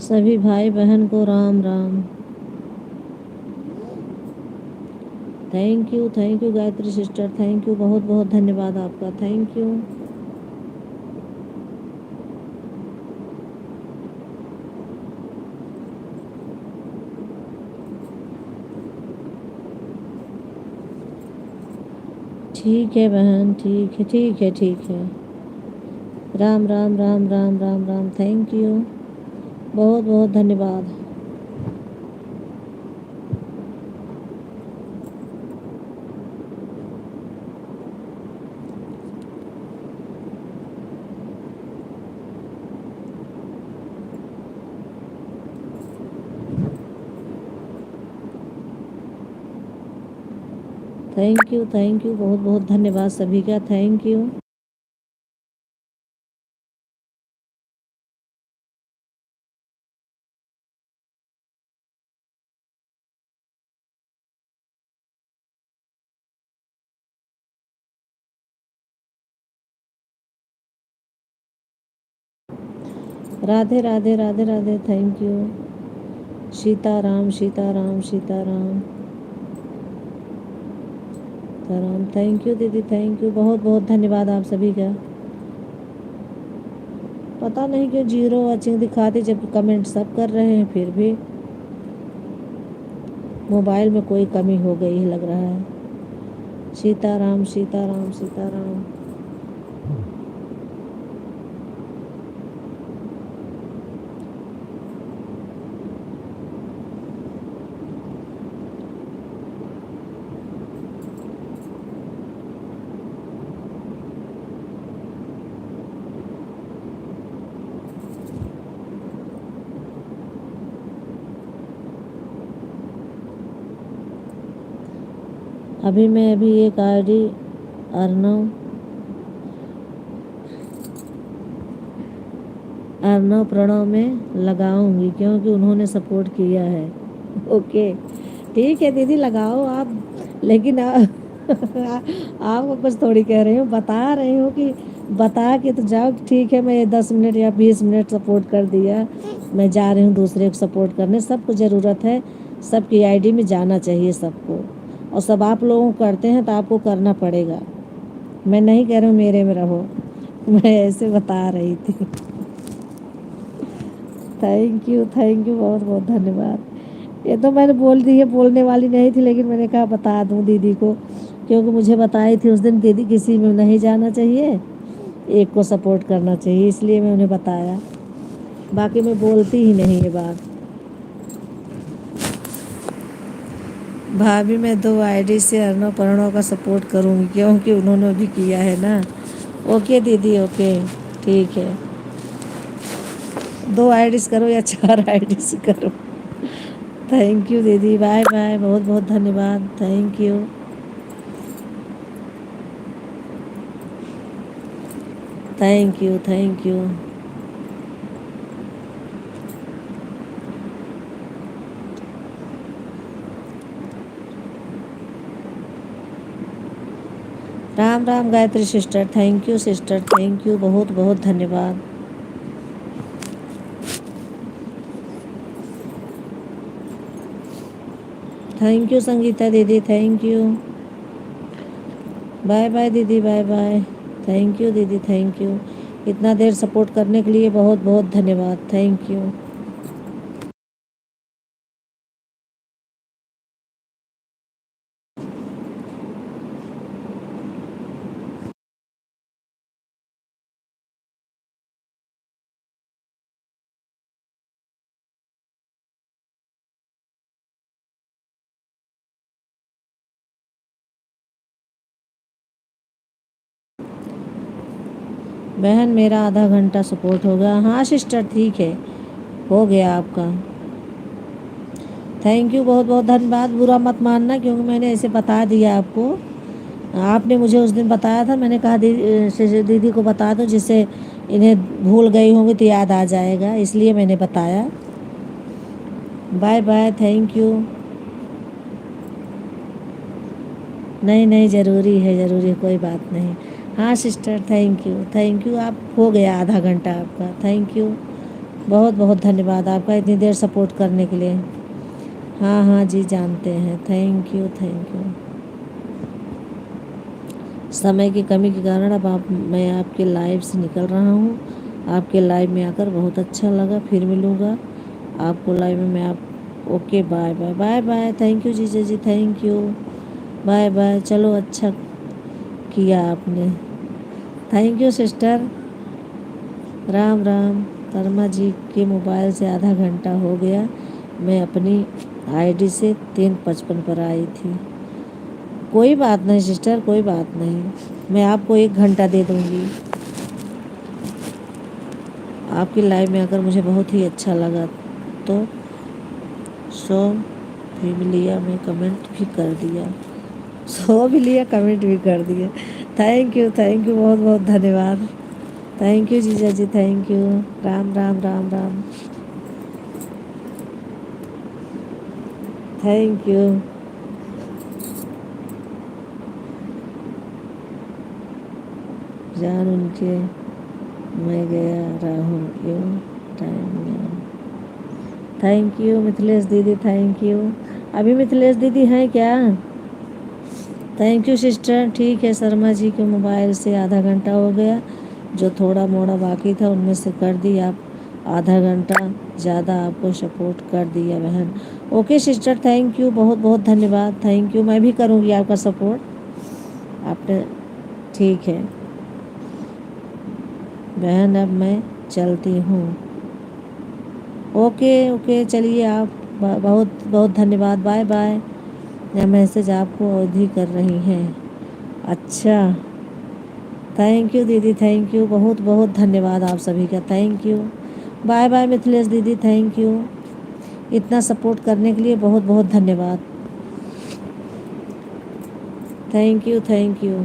सभी भाई बहन को Ram Ram. Thank you Gayatri sister, thank you, बहुत बहुत धन्यवाद आपका, थैंक यू। ठीक है बहन, ठीक है ठीक है ठीक है। राम राम राम राम राम राम, थैंक यू, बहुत बहुत धन्यवाद। थैंक यू, बहुत बहुत धन्यवाद सभी का, thank you. Radhe Radhe Radhe Radhe, thank you. Sitaram Sitaram Sitaram Sitaram, thank you दीदी, थैंक यू, बहुत बहुत धन्यवाद आप सभी का। पता नहीं क्यों जीरो वॉचिंग दिखाते, जब कमेंट सब कर रहे हैं, फिर भी मोबाइल में कोई कमी हो गई है लग रहा है। सीताराम सीताराम सीताराम। अभी एक आईडी अर्णव प्रणव में लगाऊंगी, क्योंकि उन्होंने सपोर्ट किया है। ओके ठीक है दीदी, लगाओ आप, लेकिन आप बस थोड़ी कह रही हूँ, बता रही हूँ कि बता के तो जाओ कि ठीक है, मैं 10 मिनट या 20 मिनट सपोर्ट कर दिया, मैं जा रही हूँ दूसरे को सपोर्ट करने। सबको ज़रूरत है, सबकी आईडी में जाना चाहिए सबको, और सब आप लोगों को करते हैं तो आपको करना पड़ेगा। मैं नहीं कह रही हूँ मेरे में रहो, मैं ऐसे बता रही थी। थैंक यू, बहुत बहुत धन्यवाद। ये तो मैंने बोल दी है, बोलने वाली नहीं थी, लेकिन मैंने कहा बता दूं दीदी को, क्योंकि मुझे बताई थी उस दिन दीदी किसी में नहीं जाना चाहिए, एक को सपोर्ट करना चाहिए, इसलिए मैं उन्हें बताया। बाकी मैं बोलती ही नहीं ये बात। भाभी मैं 2 आईडी से अर्णव पर्णव का सपोर्ट करूंगी, क्योंकि उन्होंने भी किया है ना। ओके दीदी, ओके ठीक है, 2 आईडी करो या 4 आईडी करो। थैंक यू दीदी, बाय बाय, बहुत बहुत धन्यवाद, thank you. Thank you. Ram Ram Gayatri sister, thank you sister, thank you, बहुत बहुत धन्यवाद। थैंक यू संगीता दीदी, थैंक यू, बाय बाय दीदी, बाय बाय। थैंक यू दीदी, थैंक यू, इतना देर सपोर्ट करने के लिए बहुत बहुत धन्यवाद, थैंक यू। बहन मेरा आधा घंटा सपोर्ट हो गया। हाँ सिस्टर ठीक है, हो गया आपका। थैंक यू, बहुत बहुत धन्यवाद। बुरा मत मानना क्योंकि मैंने ऐसे बता दिया आपको। आपने मुझे उस दिन बताया था, मैंने कहा दीदी को बता दो जिससे इन्हें भूल गई होंगी तो याद आ जाएगा, इसलिए मैंने बताया। Bye bye, thank you. नहीं नहीं, ज़रूरी है ज़रूरी है, कोई बात नहीं। हाँ सिस्टर थैंक यू। आप हो गया आधा घंटा आपका, थैंक यू। बहुत बहुत धन्यवाद आपका इतनी देर सपोर्ट करने के लिए। हाँ हाँ जी जानते हैं, थैंक यू थैंक यू। समय की कमी के कारण अब मैं आपके लाइव से निकल रहा हूँ। आपके लाइव में आकर बहुत अच्छा लगा, फिर मिलूँगा आपको लाइव में। मैं आप okay, bye bye bye bye, thank you जीजा जी, थैंक यू, बाय बाय। चलो अच्छा किया आपने, thank you sister. Ram Ram. Karma ji के मोबाइल से आधा घंटा हो गया, मैं अपनी आईडी से 3:55 पर आई थी। कोई बात नहीं सिस्टर, कोई बात नहीं, मैं आपको 1 घंटा दे दूँगी। आपकी लाइव में आकर मुझे बहुत ही अच्छा लगा, तो सो भी लिया, मैं कमेंट भी कर दिया, सो भी लिया, कमेंट भी कर दिया। थैंक यू, बहुत बहुत धन्यवाद। थैंक यू जीजा जी, thank you. Ram Ram Ram Ram, thank you. जान उनके मैं गया राहु क्यों टाइम में। थैंक यू मिथिलेश दीदी, थैंक यू। अभी मिथिलेश दीदी हैं क्या? Thank you sister. ठीक है, शर्मा जी के मोबाइल से आधा घंटा हो गया, जो थोड़ा मोड़ा बाकी था उनमें से कर दी आप आधा घंटा ज़्यादा, आपको सपोर्ट कर दिया बहन। ओके सिस्टर, थैंक यू, बहुत बहुत धन्यवाद, थैंक यू। मैं भी करूँगी आपका सपोर्ट आपने। ठीक है बहन, अब मैं चलती हूँ। ओके ओके, चलिए आप, बहुत बहुत धन्यवाद, बाय बाय। यह मैसेज आपको अवधि कर रही हैं। अच्छा, थैंक यू दीदी, थैंक यू, बहुत बहुत धन्यवाद आप सभी का, thank you. Bye bye Mithilesh दीदी, थैंक यू। इतना सपोर्ट करने के लिए बहुत बहुत धन्यवाद, थैंक यू थैंक यू।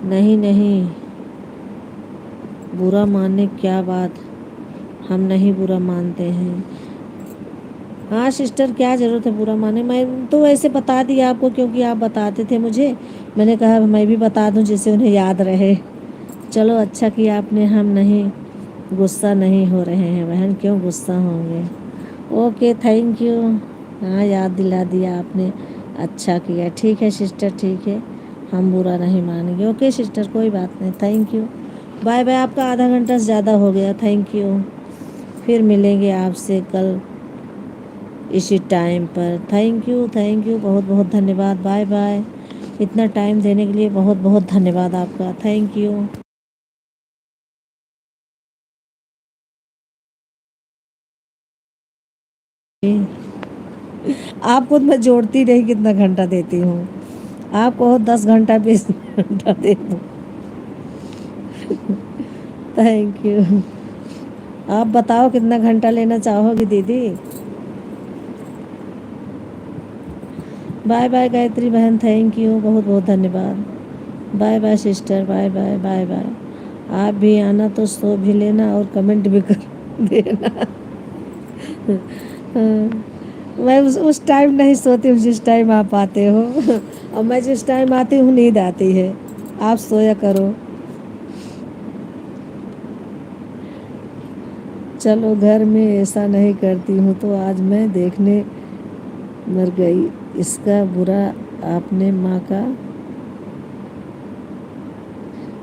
नहीं नहीं, बुरा मानने क्या बात, हम नहीं बुरा मानते हैं। हाँ सिस्टर, क्या ज़रूरत है बुरा माने, मैं तो वैसे बता दिया आपको क्योंकि आप बताते थे मुझे, मैंने कहा मैं भी बता दूं जिससे उन्हें याद रहे। चलो अच्छा किया आपने, हम नहीं गुस्सा नहीं हो रहे हैं बहन, क्यों गुस्सा होंगे। Okay thank you. हाँ याद दिला दिया आपने, अच्छा किया। ठीक है सिस्टर, ठीक है, हम बुरा नहीं मानेंगे। ओके सिस्टर, कोई बात नहीं, थैंक यू, बाय बाय। आपका आधा घंटा से ज़्यादा हो गया, थैंक यू। फिर मिलेंगे आपसे कल इसी टाइम पर। थैंक यू, बहुत बहुत धन्यवाद, बाय बाय। इतना टाइम देने के लिए बहुत बहुत धन्यवाद आपका, थैंक यू। आपको तो मैं जोड़ती नहीं कितना घंटा देती हूँ, आपको 10 घंटा 20 घंटा दे दूँ। Thank you. आप बताओ कितना घंटा लेना चाहोगी दीदी। बाय बाय गायत्री बहन, थैंक यू, बहुत बहुत धन्यवाद। Bye bye sister, bye bye bye bye. आप भी आना तो सो भी लेना और कमेंट भी कर देना। हाँ, मैं उस टाइम नहीं सोती हूँ जिस टाइम आप आते हो। और मैं जिस टाइम आती हूँ नींद आती है, आप सोया करो। चलो घर में ऐसा नहीं करती हूँ तो आज मैं देखने मर गई, इसका बुरा आपने माँ का।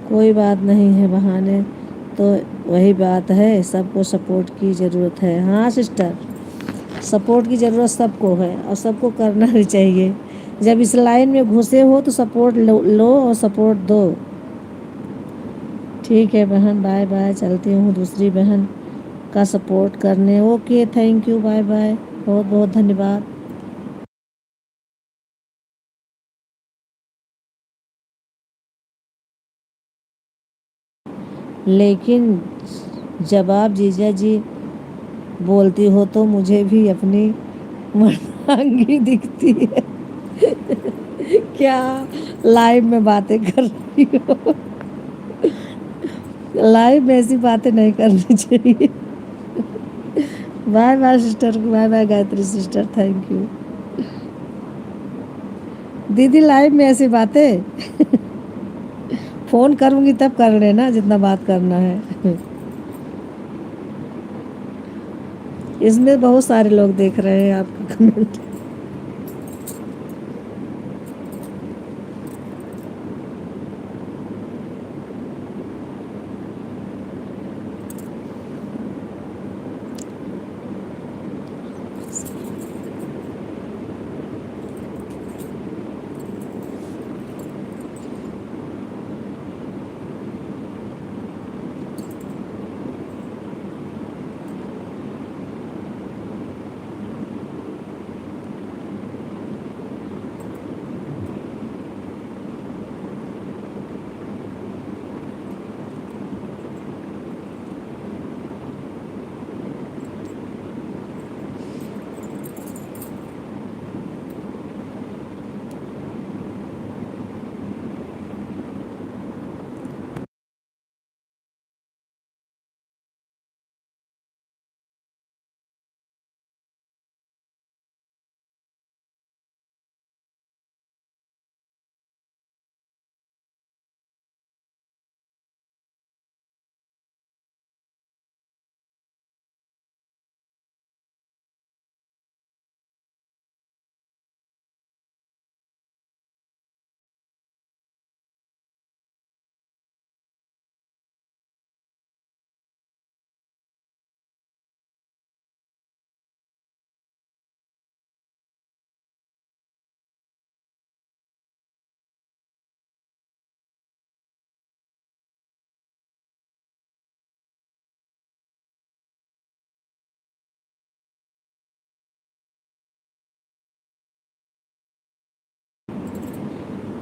कोई बात नहीं है, बहाने तो वही बात है, सबको सपोर्ट की ज़रूरत है। हाँ सिस्टर, सपोर्ट की ज़रूरत सबको है और सबको करना भी चाहिए। जब इस लाइन में घुसे हो तो सपोर्ट लो और सपोर्ट दो। ठीक है बहन, बाय बाय, चलती हूँ दूसरी बहन का सपोर्ट करने। Okay thank you, bye bye, बहुत बहुत धन्यवाद। लेकिन जब आप जीजा जी बोलती हो तो मुझे भी अपनी मर्दांगी दिखती है। क्या लाइव में बातें कर रही हो? लाइव में ऐसी बातें नहीं करनी चाहिए। Bye bye sister, bye bye Gayatri sister, thank you. दीदी लाइव में ऐसी बातें फोन करूंगी तब कर लेना जितना बात करना है। इसमें बहुत सारे लोग देख रहे हैं आपके कमेंट।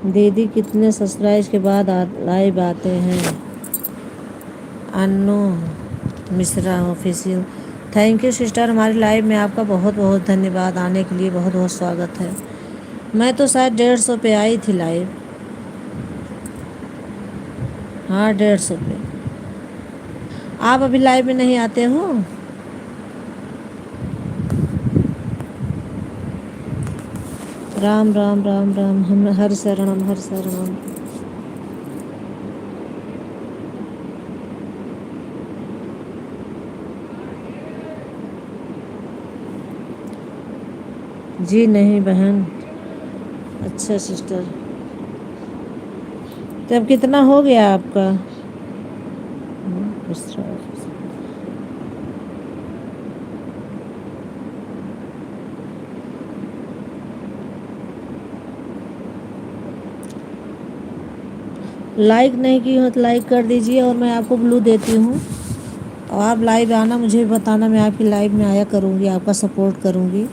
दीदी कितने सब्सक्राइब के बाद लाइव आते हैं? Annu Mishra official, thank you sister. हमारी लाइव में आपका बहुत बहुत धन्यवाद, आने के लिए बहुत बहुत स्वागत है। मैं तो शायद 150 पे आई थी लाइव। हाँ 150 पे। आप अभी लाइव में नहीं आते हो? राम राम राम राम, हम हर शरणम हर शरणम। जी नहीं बहन। अच्छा सिस्टर, तब कितना हो गया आपका? मिश्रा ऑफिशियल। लाइक नहीं की हो तो लाइक कर दीजिए, और मैं आपको ब्लू देती हूँ। और आप लाइव आना, मुझे भी बताना, मैं आपकी लाइव में आया करूँगी, आपका सपोर्ट करूँगी।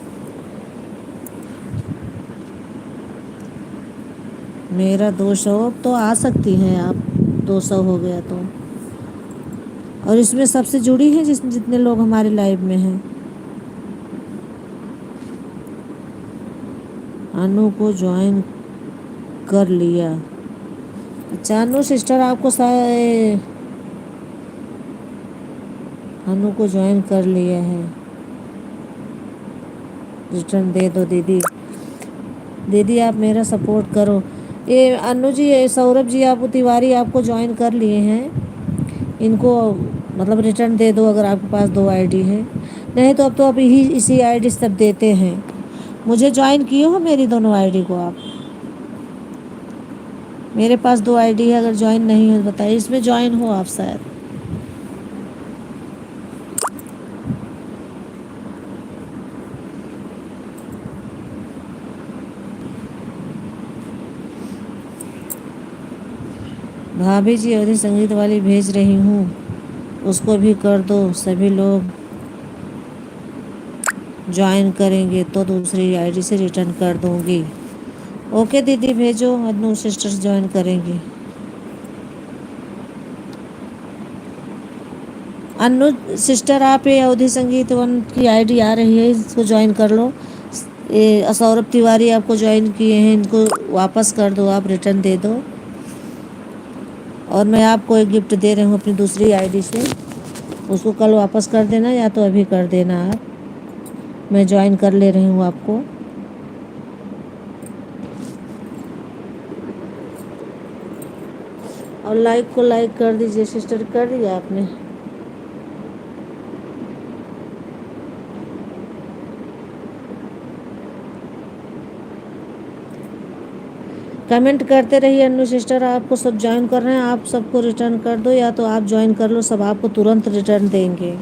मेरा 200 तो आ सकती हैं आप, 200 हो गया तो। और इसमें सबसे जुड़ी हैं जितने लोग हमारे लाइव में हैं। अनु को ज्वाइन कर लिया। अच्छा अनु सिस्टर आपको अनु को ज्वाइन कर लिया है। रिटर्न दे दो दीदी। दीदी आप मेरा सपोर्ट करो। ये अनु जी, ये सौरभ जी, आप तिवारी आपको ज्वाइन कर लिए हैं, इनको मतलब रिटर्न दे दो अगर आपके पास 2 आईडी है। नहीं तो अब तो अभी ही इसी आईडी से सब देते हैं। मुझे ज्वाइन किए हो मेरी दोनों आईडी को आप? मेरे पास 2 आईडी है, अगर ज्वाइन नहीं हो तो बताइए। इसमें ज्वाइन हो आप शायद। भाभी जी अवधि संगीत वाली भेज रही हूँ, उसको भी कर दो। सभी लोग ज्वाइन करेंगे तो दूसरी आईडी से रिटर्न कर दूँगी। ओके दीदी भेजो, अनु सिस्टर्स ज्वाइन करेंगी। अनु सिस्टर, आप ये अवधि संगीत वन की आईडी आ रही है, इसको ज्वाइन कर लो। ये सौरभ तिवारी आपको ज्वाइन किए हैं, इनको वापस कर दो, आप रिटर्न दे दो। और मैं आपको एक गिफ्ट दे रही हूँ अपनी दूसरी आईडी से, उसको कल वापस कर देना या तो अभी कर देना आप। मैं ज्वाइन कर ले रही हूँ आपको। और लाइक को लाइक कर दीजिए सिस्टर, कर दिया आपने? कमेंट करते रहिए अन्नू सिस्टर, आपको सब ज्वाइन कर रहे हैं, आप सबको रिटर्न कर दो या तो आप ज्वाइन कर लो, सब आपको तुरंत रिटर्न देंगे।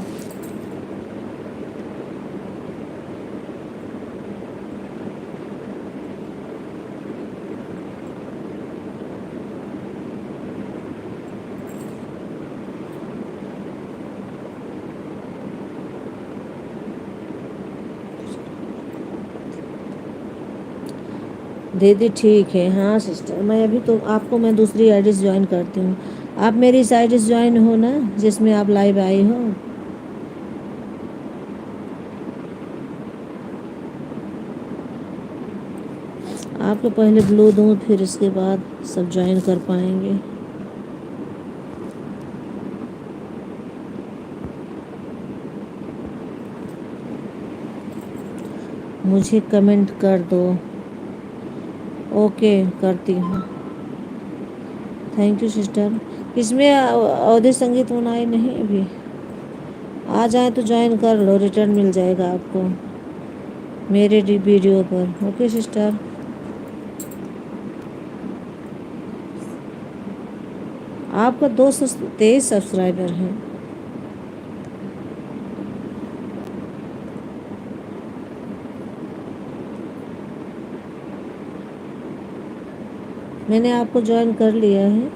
दीदी ठीक है, हाँ सिस्टर, मैं अभी तो आपको मैं दूसरी आईडी ज्वाइन करती हूँ। आप मेरी इस आईडी ज्वाइन हो ना, जिसमें आप लाइव आई हो। आपको पहले ब्लू दूँ, फिर इसके बाद सब ज्वाइन कर पाएंगे। मुझे कमेंट कर दो। ओके, करती हूँ। Thank you sister. इसमें अवधि संगीत मनाई नहीं अभी, आ जाए तो ज्वाइन कर लो, रिटर्न मिल जाएगा आपको मेरे वीडियो पर। Okay sister. आपका 223 सब्सक्राइबर हैं। मैंने आपको ज्वाइन कर लिया है।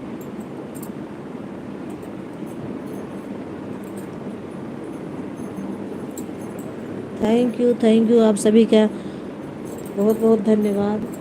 थैंक यू आप सभी का बहुत बहुत धन्यवाद।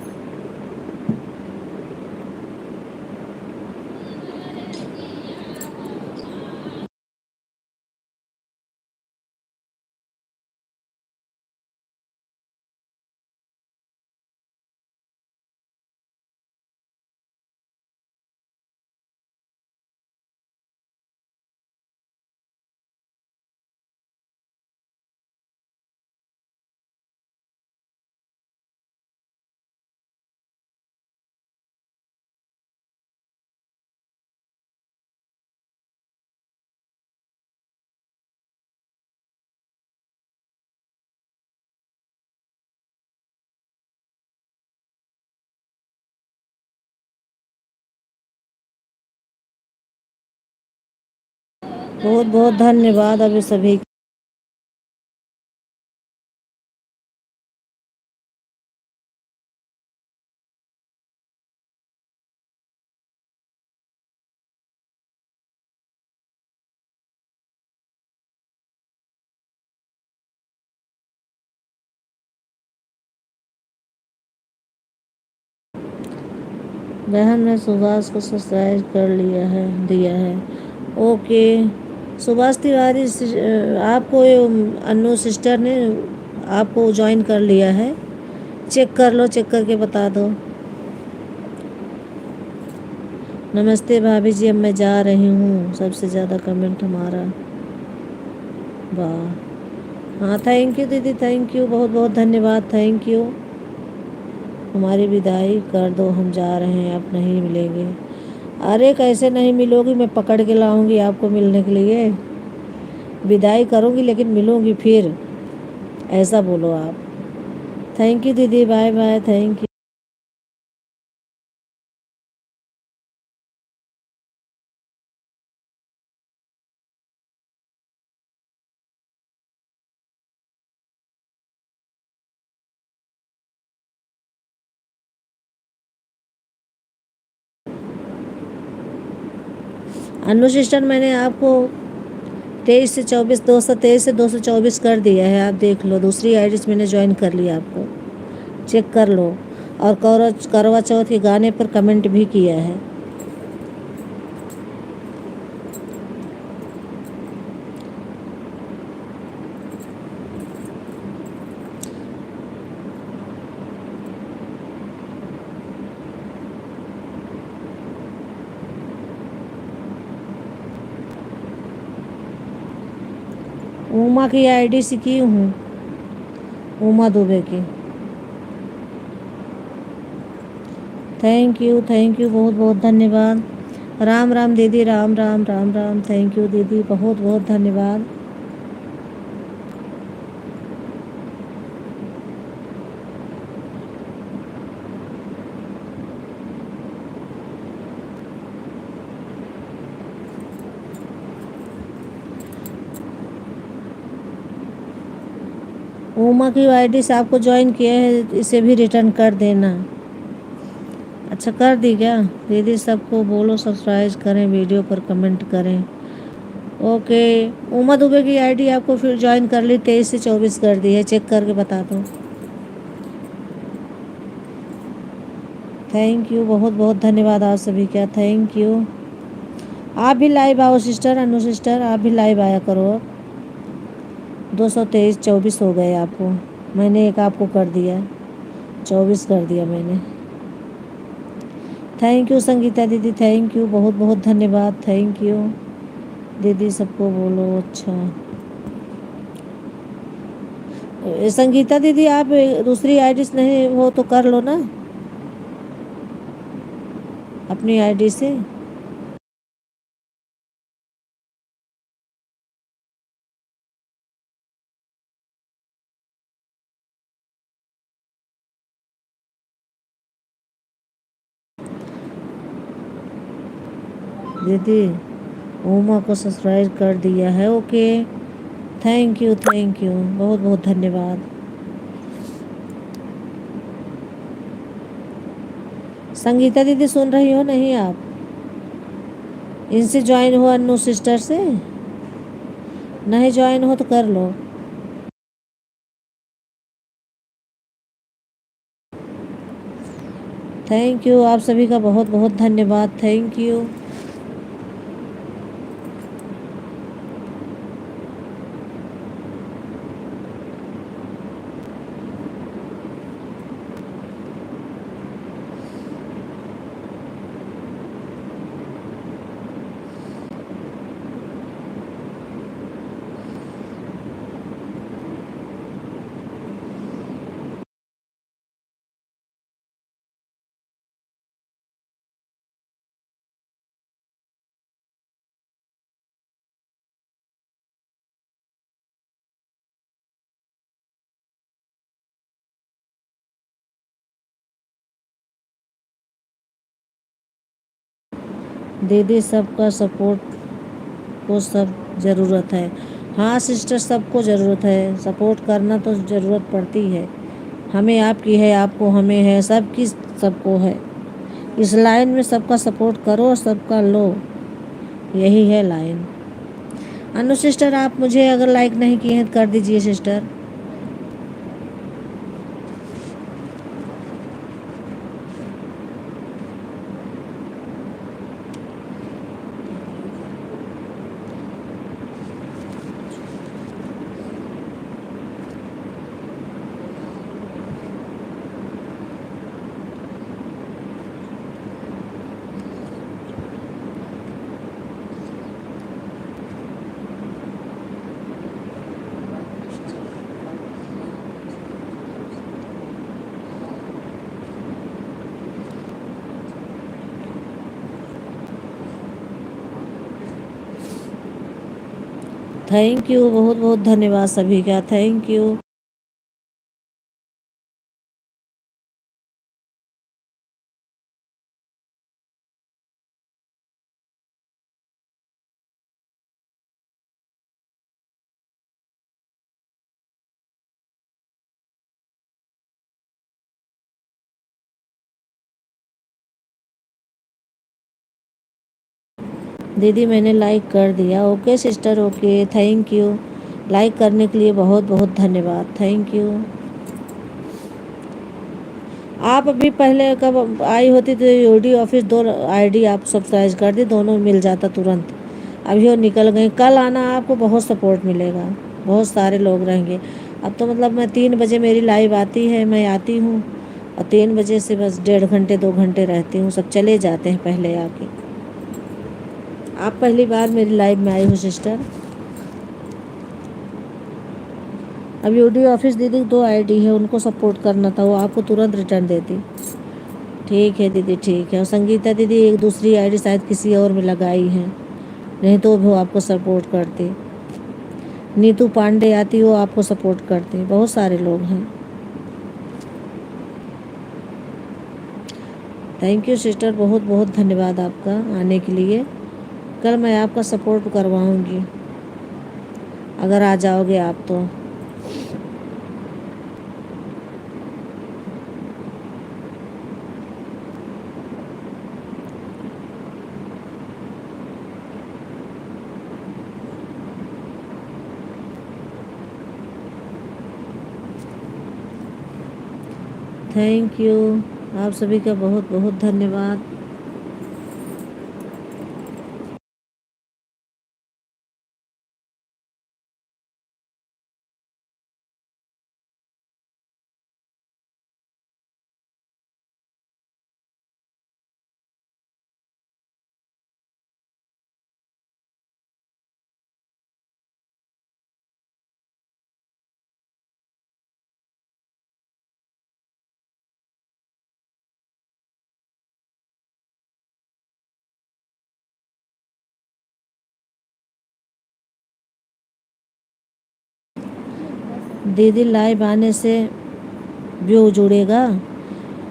बहुत बहुत धन्यवाद अभी सभी। बहन ने सुभाष को सब्सक्राइब कर लिया है, दिया है। ओके सुभाष तिवारी, आपको अन्नू सिस्टर ने आपको ज्वाइन कर लिया है, चेक कर लो, चेक करके बता दो। नमस्ते भाभी जी, अब मैं जा रही हूँ। सबसे ज़्यादा कमेंट हमारा, वाह। हाँ थैंक यू दीदी, थैंक यू, बहुत बहुत धन्यवाद, थैंक यू। हमारी विदाई कर दो, हम जा रहे हैं, अब नहीं मिलेंगे। अरे कैसे नहीं मिलोगी, मैं पकड़ के लाऊंगी आपको मिलने के लिए। विदाई करूंगी लेकिन मिलूंगी फिर, ऐसा बोलो आप। थैंक यू दीदी, bye bye, thank you. Anu sister, मैंने आपको 23 से 24, 223 से 224 कर दिया है, आप देख लो। दूसरी आईडी से मैंने ज्वाइन कर लिया, आपको चेक कर लो। और करवा चौथ के गाने पर कमेंट भी किया है। उमा की आईडी से की हूँ, उमा दुबे की। थैंक यू, बहुत बहुत धन्यवाद। राम राम दीदी, राम राम राम राम। थैंक यू दीदी, बहुत बहुत धन्यवाद। उमा की आईडी से आपको ज्वाइन किया है, इसे भी रिटर्न कर देना। अच्छा कर दी क्या दीदी? सबको बोलो सब्सक्राइब करें, वीडियो पर कमेंट करें। ओके, उमा दुबे की आईडी आपको फिर ज्वाइन कर ली, 23 से 24 कर दी है, चेक करके बता दो। थैंक यू, बहुत बहुत धन्यवाद आप सभी का, थैंक यू। आप भी लाइव आओ सिस्टर, अनु सिस्टर आप भी लाइव आया करो। 223 24 हो गए आपको, मैंने एक आपको कर दिया, 24 कर दिया मैंने। थैंक यू संगीता दीदी, थैंक यू, बहुत बहुत धन्यवाद, थैंक यू दीदी। सबको बोलो। अच्छा संगीता दीदी, आप दूसरी आईडी से नहीं हो तो कर लो ना अपनी आईडी से। दीदी उमा को सब्सक्राइब कर दिया है, ओके थैंक यू, बहुत बहुत धन्यवाद। संगीता दीदी सुन रही हो नहीं आप? इनसे ज्वाइन हो, अन्नू सिस्टर से। नहीं ज्वाइन हो तो कर लो। थैंक यू, आप सभी का बहुत बहुत धन्यवाद, थैंक यू। दीदी सबका सपोर्ट को सब ज़रूरत है। हाँ सिस्टर, सबको ज़रूरत है, सपोर्ट करना तो ज़रूरत पड़ती है। हमें आपकी है, आपको हमें है, सबकी सबको है। इस लाइन में सबका सपोर्ट करो, सबका लो, यही है लाइन। अनु सिस्टर, आप मुझे अगर लाइक नहीं किए हैं तो कर दीजिए सिस्टर। थैंक यू, बहुत बहुत धन्यवाद सभी का, थैंक यू। दीदी मैंने लाइक कर दिया, okay sister, okay thank you. Like करने के लिए बहुत बहुत धन्यवाद, थैंक यू। आप अभी पहले कब आई होती तो यूडी ऑफिस 2 आईडी आप सब्सक्राइब कर दी, दोनों मिल जाता तुरंत। अभी वो निकल गई, कल आना, आपको बहुत सपोर्ट मिलेगा, बहुत सारे लोग रहेंगे। अब तो मतलब मैं 3 बजे मेरी लाइव आती है, मैं आती हूँ और 3 बजे से बस 1.5 घंटे 2 घंटे रहती हूँ, सब चले जाते हैं पहले आके। आप पहली बार मेरी लाइव में आई हो सिस्टर। अब यूडी ऑफिस दीदी 2 आईडी है, उनको सपोर्ट करना था, वो आपको तुरंत रिटर्न देती। ठीक है दीदी, ठीक है। और संगीता दीदी एक दूसरी आईडी शायद किसी और में लगाई है, नहीं तो वो आपको सपोर्ट करती। नीतू पांडे आती, वो आपको सपोर्ट करती। बहुत सारे लोग हैं। थैंक यू सिस्टर, बहुत बहुत धन्यवाद आपका आने के लिए। कल मैं आपका सपोर्ट करवाऊंगी अगर आ जाओगे आप तो। थैंक यू, आप सभी का बहुत बहुत धन्यवाद। दीदी लाइव आने से व्यू जुड़ेगा,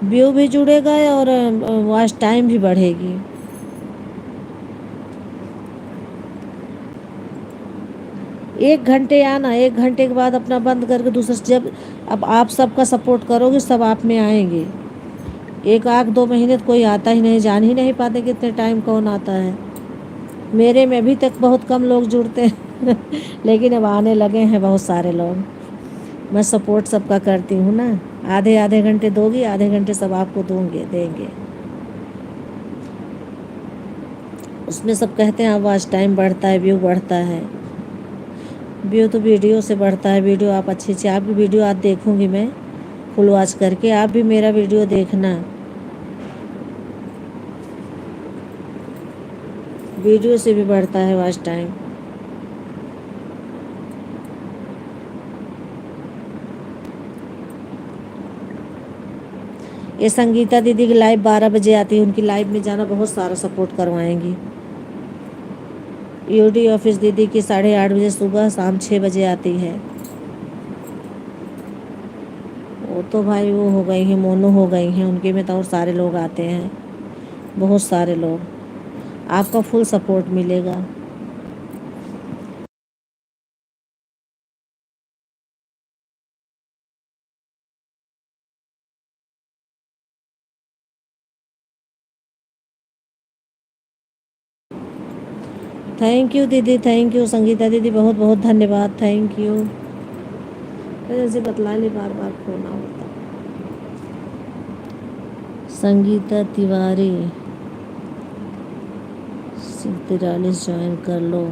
व्यू भी जुड़ेगा और वॉच टाइम भी बढ़ेगी। एक घंटे आना, 1 घंटे के बाद अपना बंद करके दूसरा, जब अब आप सबका सपोर्ट करोगे सब आप में आएंगे। 1 आध 2 महीने तो कोई आता ही नहीं, जान ही नहीं पाते कितने टाइम कौन आता है। मेरे में अभी तक बहुत कम लोग जुड़ते हैं लेकिन अब आने लगे हैं बहुत सारे लोग। मैं सपोर्ट सबका करती हूँ ना। आधे आधे घंटे दोगी, आधे घंटे सब आपको देंगे। उसमें सब कहते हैं वॉच टाइम बढ़ता है, व्यू बढ़ता है। व्यू तो वीडियो से बढ़ता है। वीडियो आप अच्छी आपकी वीडियो आज देखूंगी मैं फुल वॉच करके, आप भी मेरा वीडियो देखना। वीडियो से भी बढ़ता है वॉच टाइम। ये संगीता दीदी की लाइव 12 बजे आती है, उनकी लाइव में जाना, बहुत सारा सपोर्ट करवाएंगी। यूडी ऑफिस दीदी की 8:30 बजे सुबह, शाम 6 बजे आती है। वो तो भाई वो हो गई हैं, मोनो हो गई हैं, उनके में तो और सारे लोग आते हैं, बहुत सारे लोग। आपका फुल सपोर्ट मिलेगा। थैंक यू दीदी, थैंक यू संगीता दीदी, बहुत बहुत धन्यवाद। Thank you. ऐसे बतला ले, बार बार फोन होता। संगीता तिवारी 43 ज्वाइन कर लो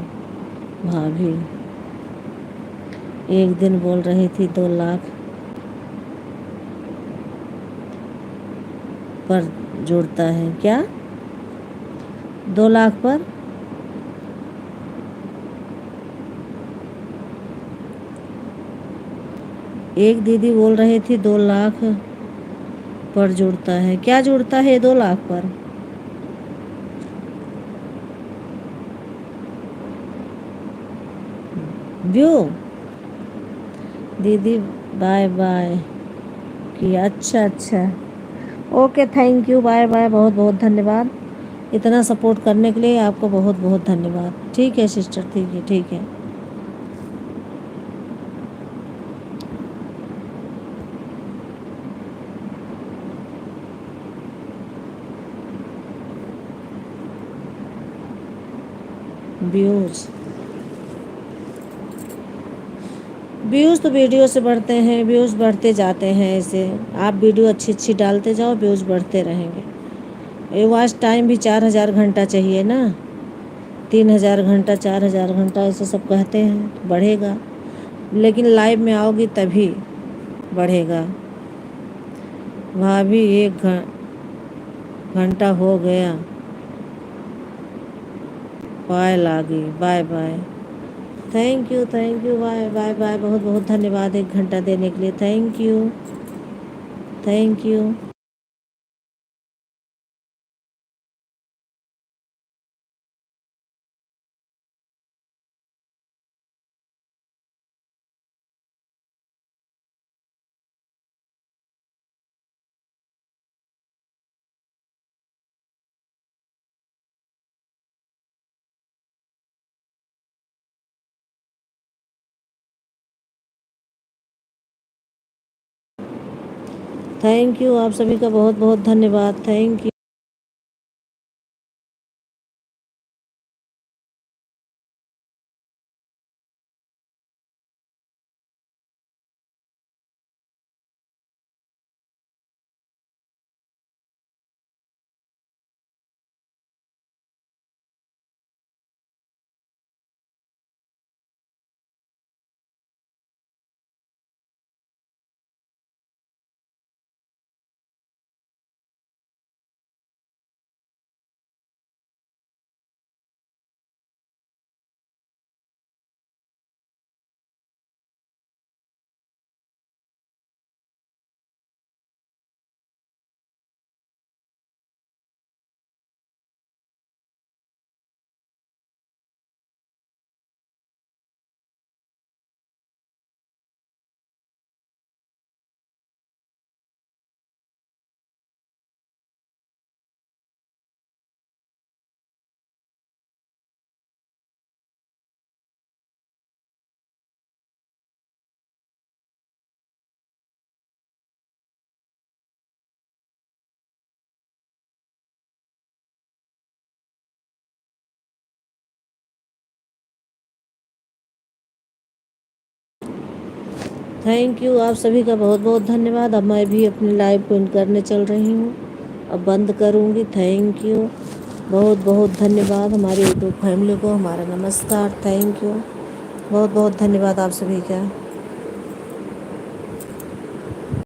भाभी। एक दिन बोल रही थी 2 लाख पर जुड़ता है क्या? 2 लाख पर? एक दीदी बोल रही थी 2 लाख पर जुड़ता है, क्या जुड़ता है 2 लाख पर? व्यू दीदी बाय बाय कि अच्छा अच्छा, okay thank you, bye bye, बहुत बहुत धन्यवाद इतना सपोर्ट करने के लिए, आपको बहुत बहुत धन्यवाद। ठीक है सिस्टर, ठीक है, ठीक है। व्यूज़ व्यूज़ तो वीडियो से बढ़ते हैं, व्यूज़ बढ़ते जाते हैं। ऐसे आप वीडियो अच्छी अच्छी डालते जाओ, व्यूज़ बढ़ते रहेंगे। ये वॉच टाइम भी 4000 घंटा चाहिए ना, 3000 घंटा, 4000 घंटा, ऐसे सब कहते हैं, तो बढ़ेगा। लेकिन लाइव में आओगी तभी बढ़ेगा। भाभी 1 घंटा हो गया, पायल आ गई, bye bye. Thank you, bye bye bye. बहुत बहुत धन्यवाद 1 घंटा देने के लिए। Thank you, thank you. Thank you, आप सभी का बहुत बहुत धन्यवाद। Thank you. थैंक यू, आप सभी का बहुत बहुत धन्यवाद। अब मैं भी अपनी लाइव को एंड करने चल रही हूँ, अब बंद करूँगी। थैंक यू, बहुत बहुत धन्यवाद हमारी यूट्यूब फैमिली को, हमारा नमस्कार। थैंक यू, बहुत बहुत धन्यवाद आप सभी का।